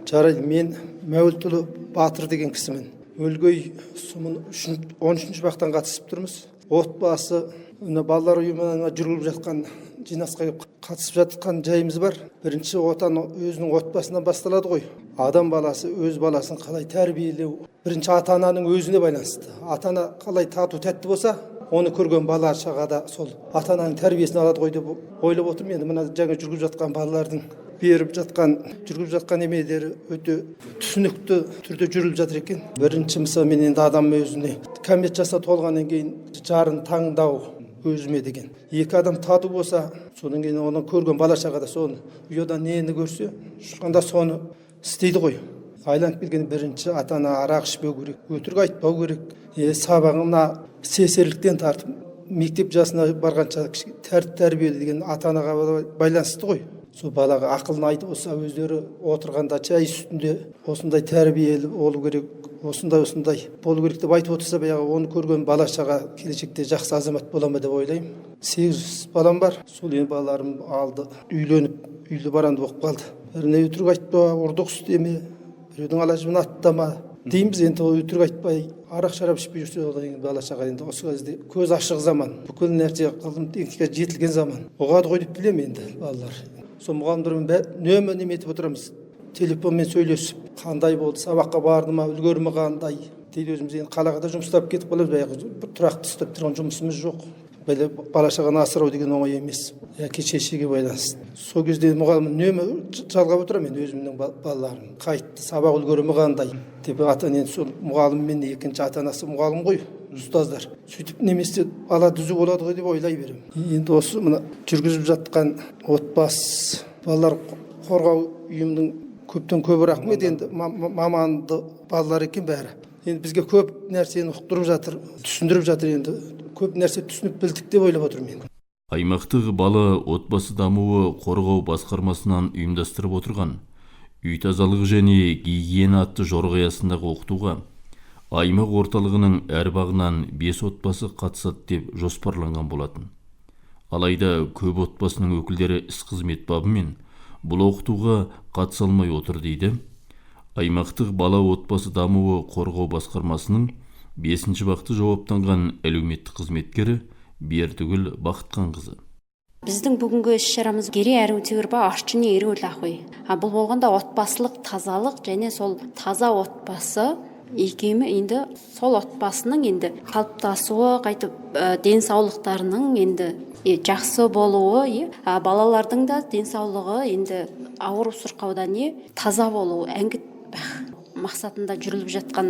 Жарайды, мен Мәуілтұлы Батыр деген кісімін. Өлгөй сұмын 13-ші бақтан қатысып тұрмыз. Отбасы балалар ұйымына жүргізіп жатқан жинасқа қатысып жатқан жайымыз бар. Бірінші отан өзінің отбасынан басталады ғой. Адам баласы өз баласын қалай тәрбиелеу, бірінші ата-ананың өзіне байланысты. Ата-ана қалай тату тәтті болса, оны көрген бала шағада сол ата-ананың тәрбиесін алады ғой деп ойлап отырмын. Енді мына жаңа жүргізіп жатқан балалардың жүргізіп жатқан емелері өте түсінікті түрде жүріліп жатыр екен. Бірінші мысалы мен енді адам өзіне кәмелет жасқа толғаннан кейін жарын таңдау өзіме деген. Екі адам тату болса, содан кейін оны көрген бала шағада соны ұяда нені көрсе, шыққанда соны істейді ғой. Айланып келген бірінші ата-ана арақ ішпеу керек, өтірік айтпау керек. Сабағына сесерліктен тартып, мектеп жасына барғанша тәрбиелі деген ата-анаға байланысты ғой. Сол балаға ақылын айтып болса, өздері отырғанда чай үстінде осындай тәрбиелі болу керек, осындай болу керек деп айтып отырса, оны көрген бала шаға келешекте жақсы азамат бола ма деп ойлаймын. 8 балам бар. Сол енді балаларым алды, үйленіп, үйлі баранды болып қалды. Біріне өтірік айтпа, ұрдық істеме, біреудің алажыбын аттама дейміз. Енді өтірік айтпай, арақ шарап ішпей жүрсе, бала шаға енді осы кезде көз ашық заман, бүкіл нәрсе ғылым техника жетілген заман. Оғады ғой деп білемін енді балалар. Сол мұғалімдермен үнемі неметіп отырамыз. телефонмен сөйлесіп қандай болды, сабаққа барды ма, үлгерді ме қандай дейді. Өзіміз енді қалаға да жұмыстап кетіп қаламыз, баяғы бір тұрақты ұстап тұрған жұмысымыз жоқ. Бала шағаны асырау деген оңай емес, әке шешеге байланысты. Сол кезде мұғалім үнемі жалғап отырамын, мен өзімнің балаларым қайтты, сабақ үлгерімі қандай деп. Енді сол мұғалім мен екінші ата-анасы мұғалім ғой, ұстаздар. Сөйтіп немесе бала түзу болады ғой деп ойлай беремін. Енді осы мына жүргізіп жатқан отбасы балалар қорғау ұйымының көптен көп рахмет. Енді маманды балалар екен бәрі. Енді бізге көп нәрсені ұқтырып жатыр, түсіндіріп жатыр. Енді көп нәрсе түсініп білдік деп ойлап отырмын енді. Аймақтық бала отбасы дамуы қорғау басқармасынан ұйымдастырып отырған үй тазалығы және гигиена атты жорға аясындағы оқытуға аймақ орталығының әр бағынан 5 отбасы қатысады деп жоспарланған болатын. Алайда көп отбасының өкілдері іс-қызмет бабымен бұл оқытуға қатыса алмай отыр дейді аймақтық бала отбасы дамуы қорғау басқармасының 5-ші бақты жауаптанған әлеуметтік қызметкері Бердігүл Бақытқанқызы. Біздің бүгінгі іс-шарамыз гере әрі өтегірба ашчыны ері өлақой. Бұл болғанда отбасылық тазалық және сол таза отбасы екемі енді сол отбасының енді қалыптасуы, қайтып денсаулықтарының енді жақсы болуы, балалардың да денсаулығы енді ауыр сырқаудан таза болуы мақсатында жүріліп жатқан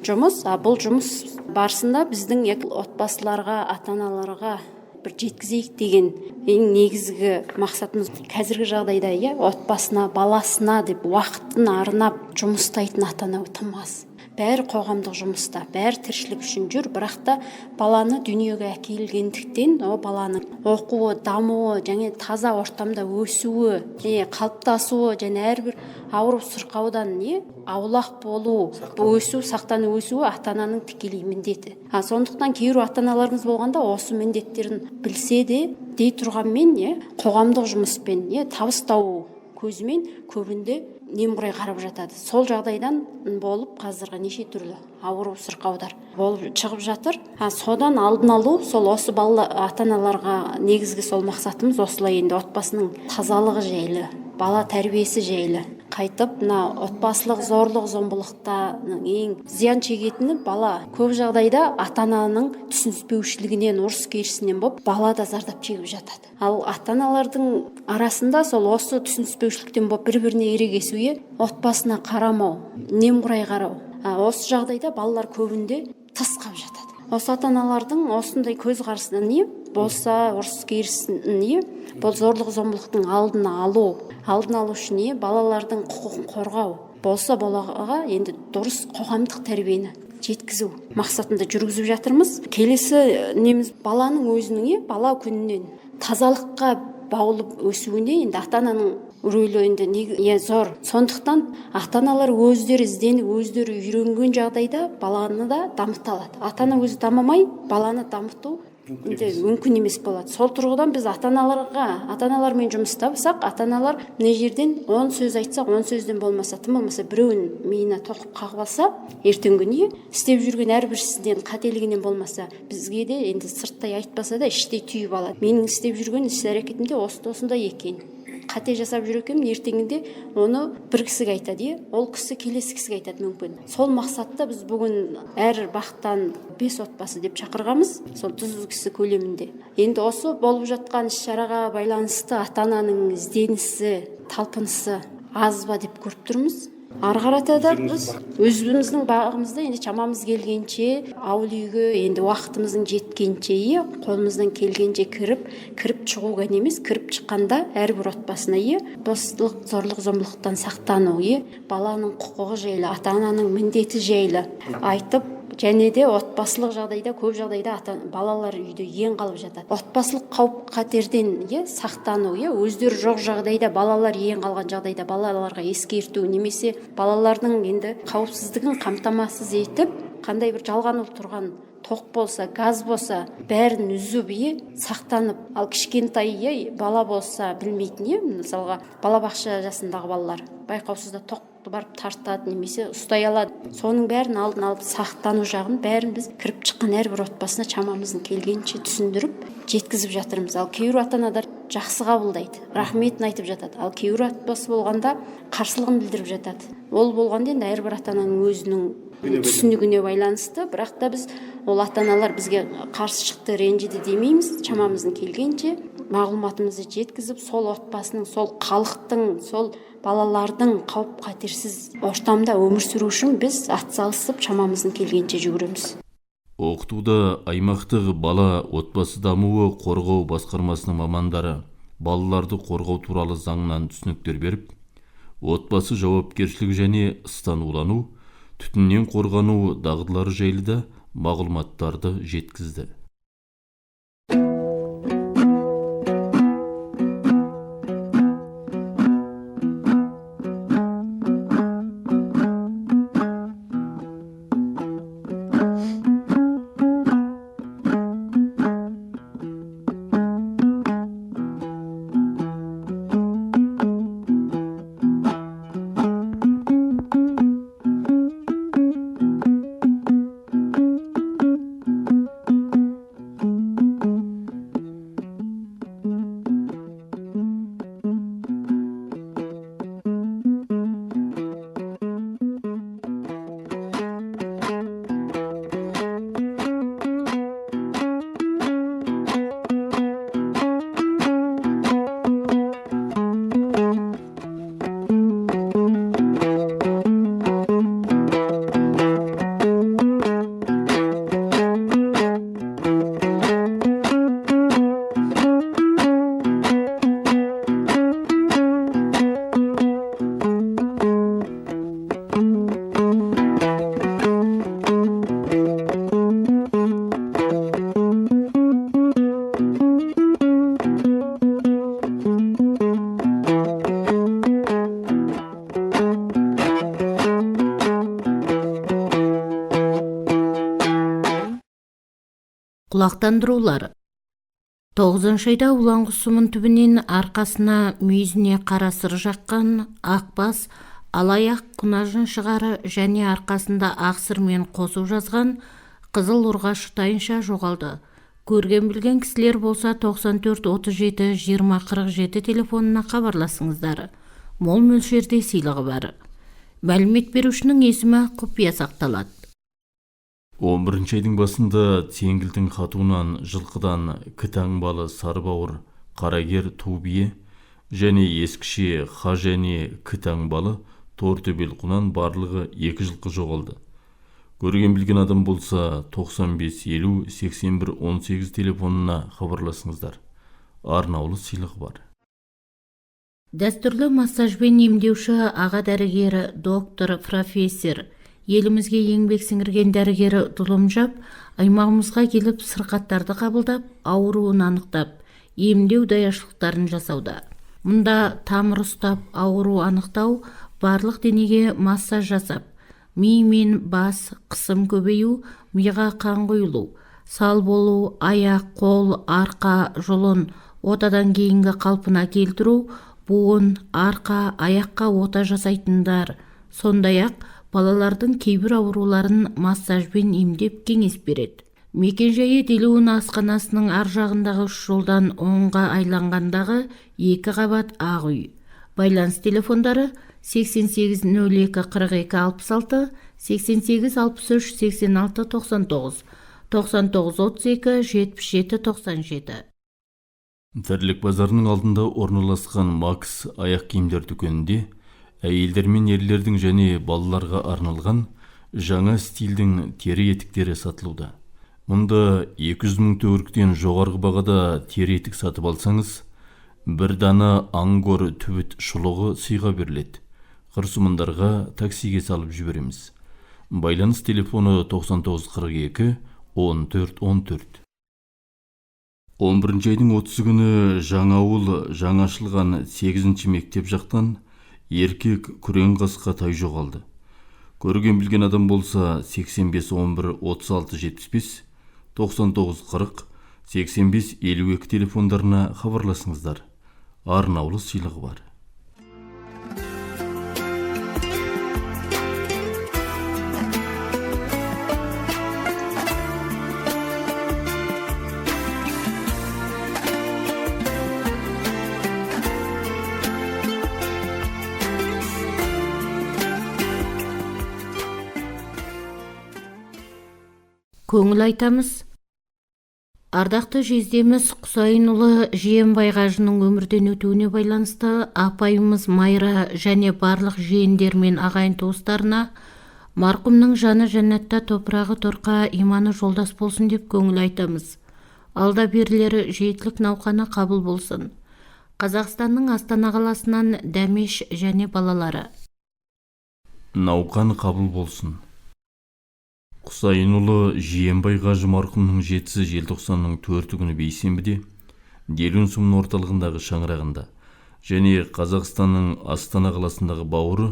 жұмыс. Бұл жұмыс барысында біздің отбасыларға, ата-аналарға бір жеткізейік деген ең негізгі мақсатымыз. Қазіргі жағдайда отбасына, баласына деп уақытын арнап жұмыстайтын ата-ана тым аз. Бәрі қоғамдық жұмыста, бәрі тіршілік үшін жүр, бірақ та баланы дүниеге әкелгендіктен о баланың оқуы, дамуы, және таза ортамда өсуі, қалыптасуы, және әрбір ауырып сырқаудан аулақ болу, өсу, сақтану өсуі ата-ананың тікелей міндеті. Сондықтан кейбір ата-аналарымыз болғанда осы міндеттерін білсе де, дей тұрғанмен қоғамдық жұмыспен табыс табу көзімен көбінде немқұрай қарап жатады. Сол жағдайдан болып қазіргі неше түрлі ауыру сырқаудар болып шығып жатыр. Содан алдын алу, сол осы бала ата-аналарға негізгі сол мақсатымыз осылай. Енді отбасының тазалығы жайлы, бала тәрбиесі жайлы қайтып, отбасылық зорлық зомбылықтың ең зиян шегетіні бала. Көп жағдайда ата-ананың түсініспеушілігінен, ұрыс керісінен болып, бала да зардап шегіп жатады. Ал ата-аналардың арасында сол осы түсініспеушіліктен болып бір-біріне ерегесуге, отбасына қарамау, немқұрай қарау. Осы жағдайда балалар көбінде тыс қалып жатады. Осы ата-аналардың осындай көзқарасынан болса, ұрыс керісін бұл зорлық зомбылықтың алдын алу үшін балалардың құқығын қорғау болса, балаға енді дұрыс қоғамдық тәрбиені жеткізу мақсатында жүргізіп жатырмыз. Келесі неміз баланың өзінің бала күнінен тазалыққа баулып өсуіне енді ата-ананың рөлі енді зор. Сондықтан ата-аналар өздері ізденіп, өздері үйренген жағдайда баланы да дамыта алады. Ата-ана өзі дамымай, баланы дамыту мүмкін емес болады. Сол тұрғыдан біз ата-аналармен жұмыстапсақ, ата-аналар мына жерден 10 сөз айтсақ, 10 сөзден болмаса, тым болмаса біреуін миына тоқып қағып алса, ертеңгі күні істеп жүрген әрбір істен қателігінен болмаса, бізге де енді сырттай айтпаса да іштей түйіп алады. Менің істеп жүрген іс-әрекетімде осындай екен. Қате жасап жүр екенмін, ертеңінде оны бір кісіге айтады, ол кісі келесі кісіге айтады мүмкін. Сол мақсатта біз бүгін әр бақтан 5 отбасы деп шақырғамыз, сол 100 кісі көлемінде. Енді осы болып жатқан іс-шараға байланысты ата-ананың ізденісі, талпынысы аз ба деп көріп тұрмыз. Ары қарата да біз өзіміздің бағымызда енді шамамыз келгенше, ауыл үйге енді уақытымыздың жеткенше, қолымыздан келгенше кіріп шығу ғана емес, кіріп шыққанда әрбір отбасына достық, зорлық зомбылықтан сақтану, баланың құқығы жайлы, ата-ананың міндеті жайлы айтып, және де отбасылық жағдайда көп жағдайда балалар үйде ең қалып жатады. Отбасылық қауіп қатерден сақтану, өздері жоқ жағдайда балалар ең қалған жағдайда балаларға ескерту, немесе балалардың енді қауіпсіздігін қамтамасыз етіп, қандай бір жалған тұрған тоқ болса, газ болса, бәрін үзіп сақтанып, ал кішкентай бала болса білмейтін, мысалға балабақша жасындағы балалар байқаусызда тоқ құдықты барып тартады немесе ұстай алады. Соның бәрін алдын алып сақтану жағын бәрін біз кіріп шыққан әрбір отбасына шамамыздың келгенше түсіндіріп жеткізіп жатырмыз. Ал кейбір ата-аналар жақсы қабылдайды, рахметін айтып жатады. Ал кейбір отбасы болғанда қарсылығын білдіріп жатады. Ол болғанда енді әрбір ата-ананың өзінің түсінігіне байланысты, бірақ та біз ол ата-аналар бізге қарсы шықты, ренжіді демейміз. Шамамыздың келгенше мағлұматымызды жеткізіп, сол отбасының, сол халықтың, сол балалардың қауіп қатерсіз ортамда өмір сүру үшін біз атсалысып шамамыздың келгенше жүгіреміз. Оқытуда аймақтық бала отбасы дамуы қорғау басқармасының мамандары балаларды қорғау туралы заңнан түсініктер беріп, отбасы жауапкершілігі және станулану, түтіннен қорғану дағдылары жайлы да мағлұматтарды жеткізді. Құлақтандырулар. 9 айда улан құсымын түбінен арқасына мүйізіне қара сыр жаққан ақбас, алаяқ құнажын шығары және арқасында ақсырмен қосу жазған қызыл ұрғаш тайынша жоғалды. Көрген білген кісілер болса 94 37 20 47 телефонына хабарласыңыздар. Мол мөлшерде сыйлығы бар. Мәлімет берушінің есімі құпия сақталады. 11 айдың басында теңгілдің қатуынан жылқыдан кітаңбалы сарбауыр, қарагер тубие және ескіше ха және кітаңбалы тортөбел құнан барлығы 2 жылқы жоғалды. Көрген білген адам болса 95 50 81 18 телефонына хабарласыңыздар. Арнаулы сыйлық бар. Дәстүрлі массажбен емдеуші аға дәрігері доктор профессор елімізге еңбек сіңірген дәрігері Тұлымжап аймағымызға келіп сырқаттарды қабылдап, ауруын анықтап, емдеу даяшылықтарын жасауда. Мұнда тамыр ұстап, ауру анықтау, барлық денеге массаж жасап, ми мен бас қысым көбею, миға қан құйылу, сал болу, аяқ, қол, арқа, жұлын, отадан кейінгі қалпына келтіру, буын, арқа, аяққа ота жасайтындар, сондай-ақ балалардың кейбір ауруларын массажбен емдеп кеңес береді. Мекенжайы Делуын асханасының ар жағындағы 3 жолдан оңға айланғандағы 2 қабат ақ үй. Байланыс телефондары 88 02 42 66, 88 63 86 99, 99 32 77 97. Тірлік базарының алдында орналасқан Макс аяқ киімдер дүкенінде әйелдер мен ерлердің және балаларға арналған жаңа стильдің тері етіктері сатылуда. Мұнда 200 000 төгіріктен жоғарғы бағада тері етік сатып алсаңыз, бір дана ангор түбіт шұлығы сыйға беріледі. Қырсымындарға таксиге салып жібереміз. Байланыс телефоны 99 42 14 14. 11 айдың 30 күні Жаңауыл жаңа ашылған 8-ші мектеп жақтан еркек күрең қасқа тай жоғалды. Көрген білген адам болса 85 11 36 75, 99 40 85 52 телефондарына хабарласыңыздар. Арнаулы сыйлығы бар. көңіл айтамыз. Ардақты жездеміз Құсайынұлы Жиенбай қажының өмірден өтуіне байланысты апайымыз Майра және барлық жиендер мен ағайын туыстарына марқұмның жаны жәннатта, топырағы торқа, иманы жолдас болсын деп көңіл айтамыз. Алда берлері жетілік науқаны қабыл болсын. Қазақстанның Астана қаласынан Дәмеш және балалары. Науқан қабыл болсын. Құсайынұлы Жиенбай қажы марқұмның жетісі желтоқсанның 4 күні бейсенбіде Делюн сұмын орталығындағы шаңырағында және Қазақстанның Астана қаласындағы бауыры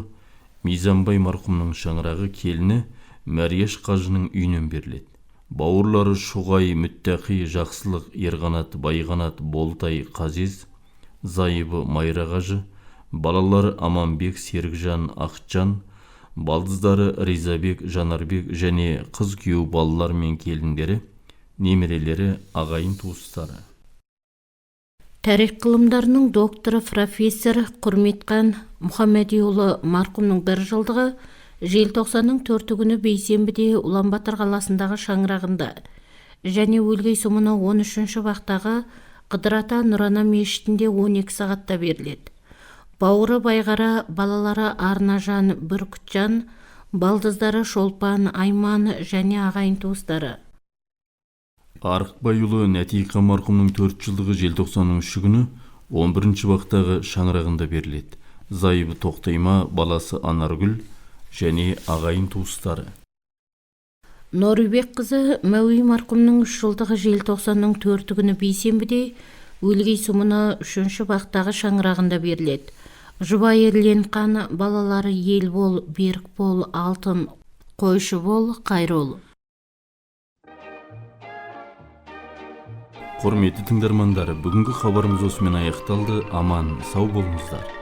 Мизанбай марқұмның шаңырағы келіні Мәрияш қажының үйінен беріледі. Бауырлары Шұғай, Мүттәқи, Жақсылық, Ерғанат, Байғанат, Болтай, Қазез, Зайыбы Майра қажы, балалары Аманбек, Серікжан, Ақжан, балдыздары Ризабек, Жанарбек және қыз күйеу балалар мен келіндері, немерелері, ағайын туыстары. Тарих ғылымдарының докторы профессор Құрметқан Мұхаммедиұлы марқұмның 1 жылдығы желтоқсанның 4 күні бейсенбіде Улан-Батыр қаласындағы шаңырағында және өлгей сұмыны 13-ші бақтағы Қыдырата Нұрана мешітінде 12 сағатта беріледі. Бауыры Байғара, балалары Арнажан, Бүркітжан, балдыздары Шолпан, Айман және ағайын туыстары. Арықбайұлы Нәтиқа марқұмның 4 жылдығы желтоқсанның 3 күні 11-ші бақтағы шаңырағында беріледі. Зайыбы Тоқтайма, баласы Анаргүл және ағайын туыстары. Нұрбек қызы Мәуи марқұмның 3 жылдығы желтоқсанның 4 күні бейсенбіде өлгей сұмыны 3-ші бақтағы шаңырағында беріледі. Жұбайы Ерленқан, балалары Елбол, Берікбол, Алтын, Қойшыбол, Қайрол. Құрметті тыңдармандары, бүгінгі хабарымыз осымен аяқталды. Аман, сау болыңыздар.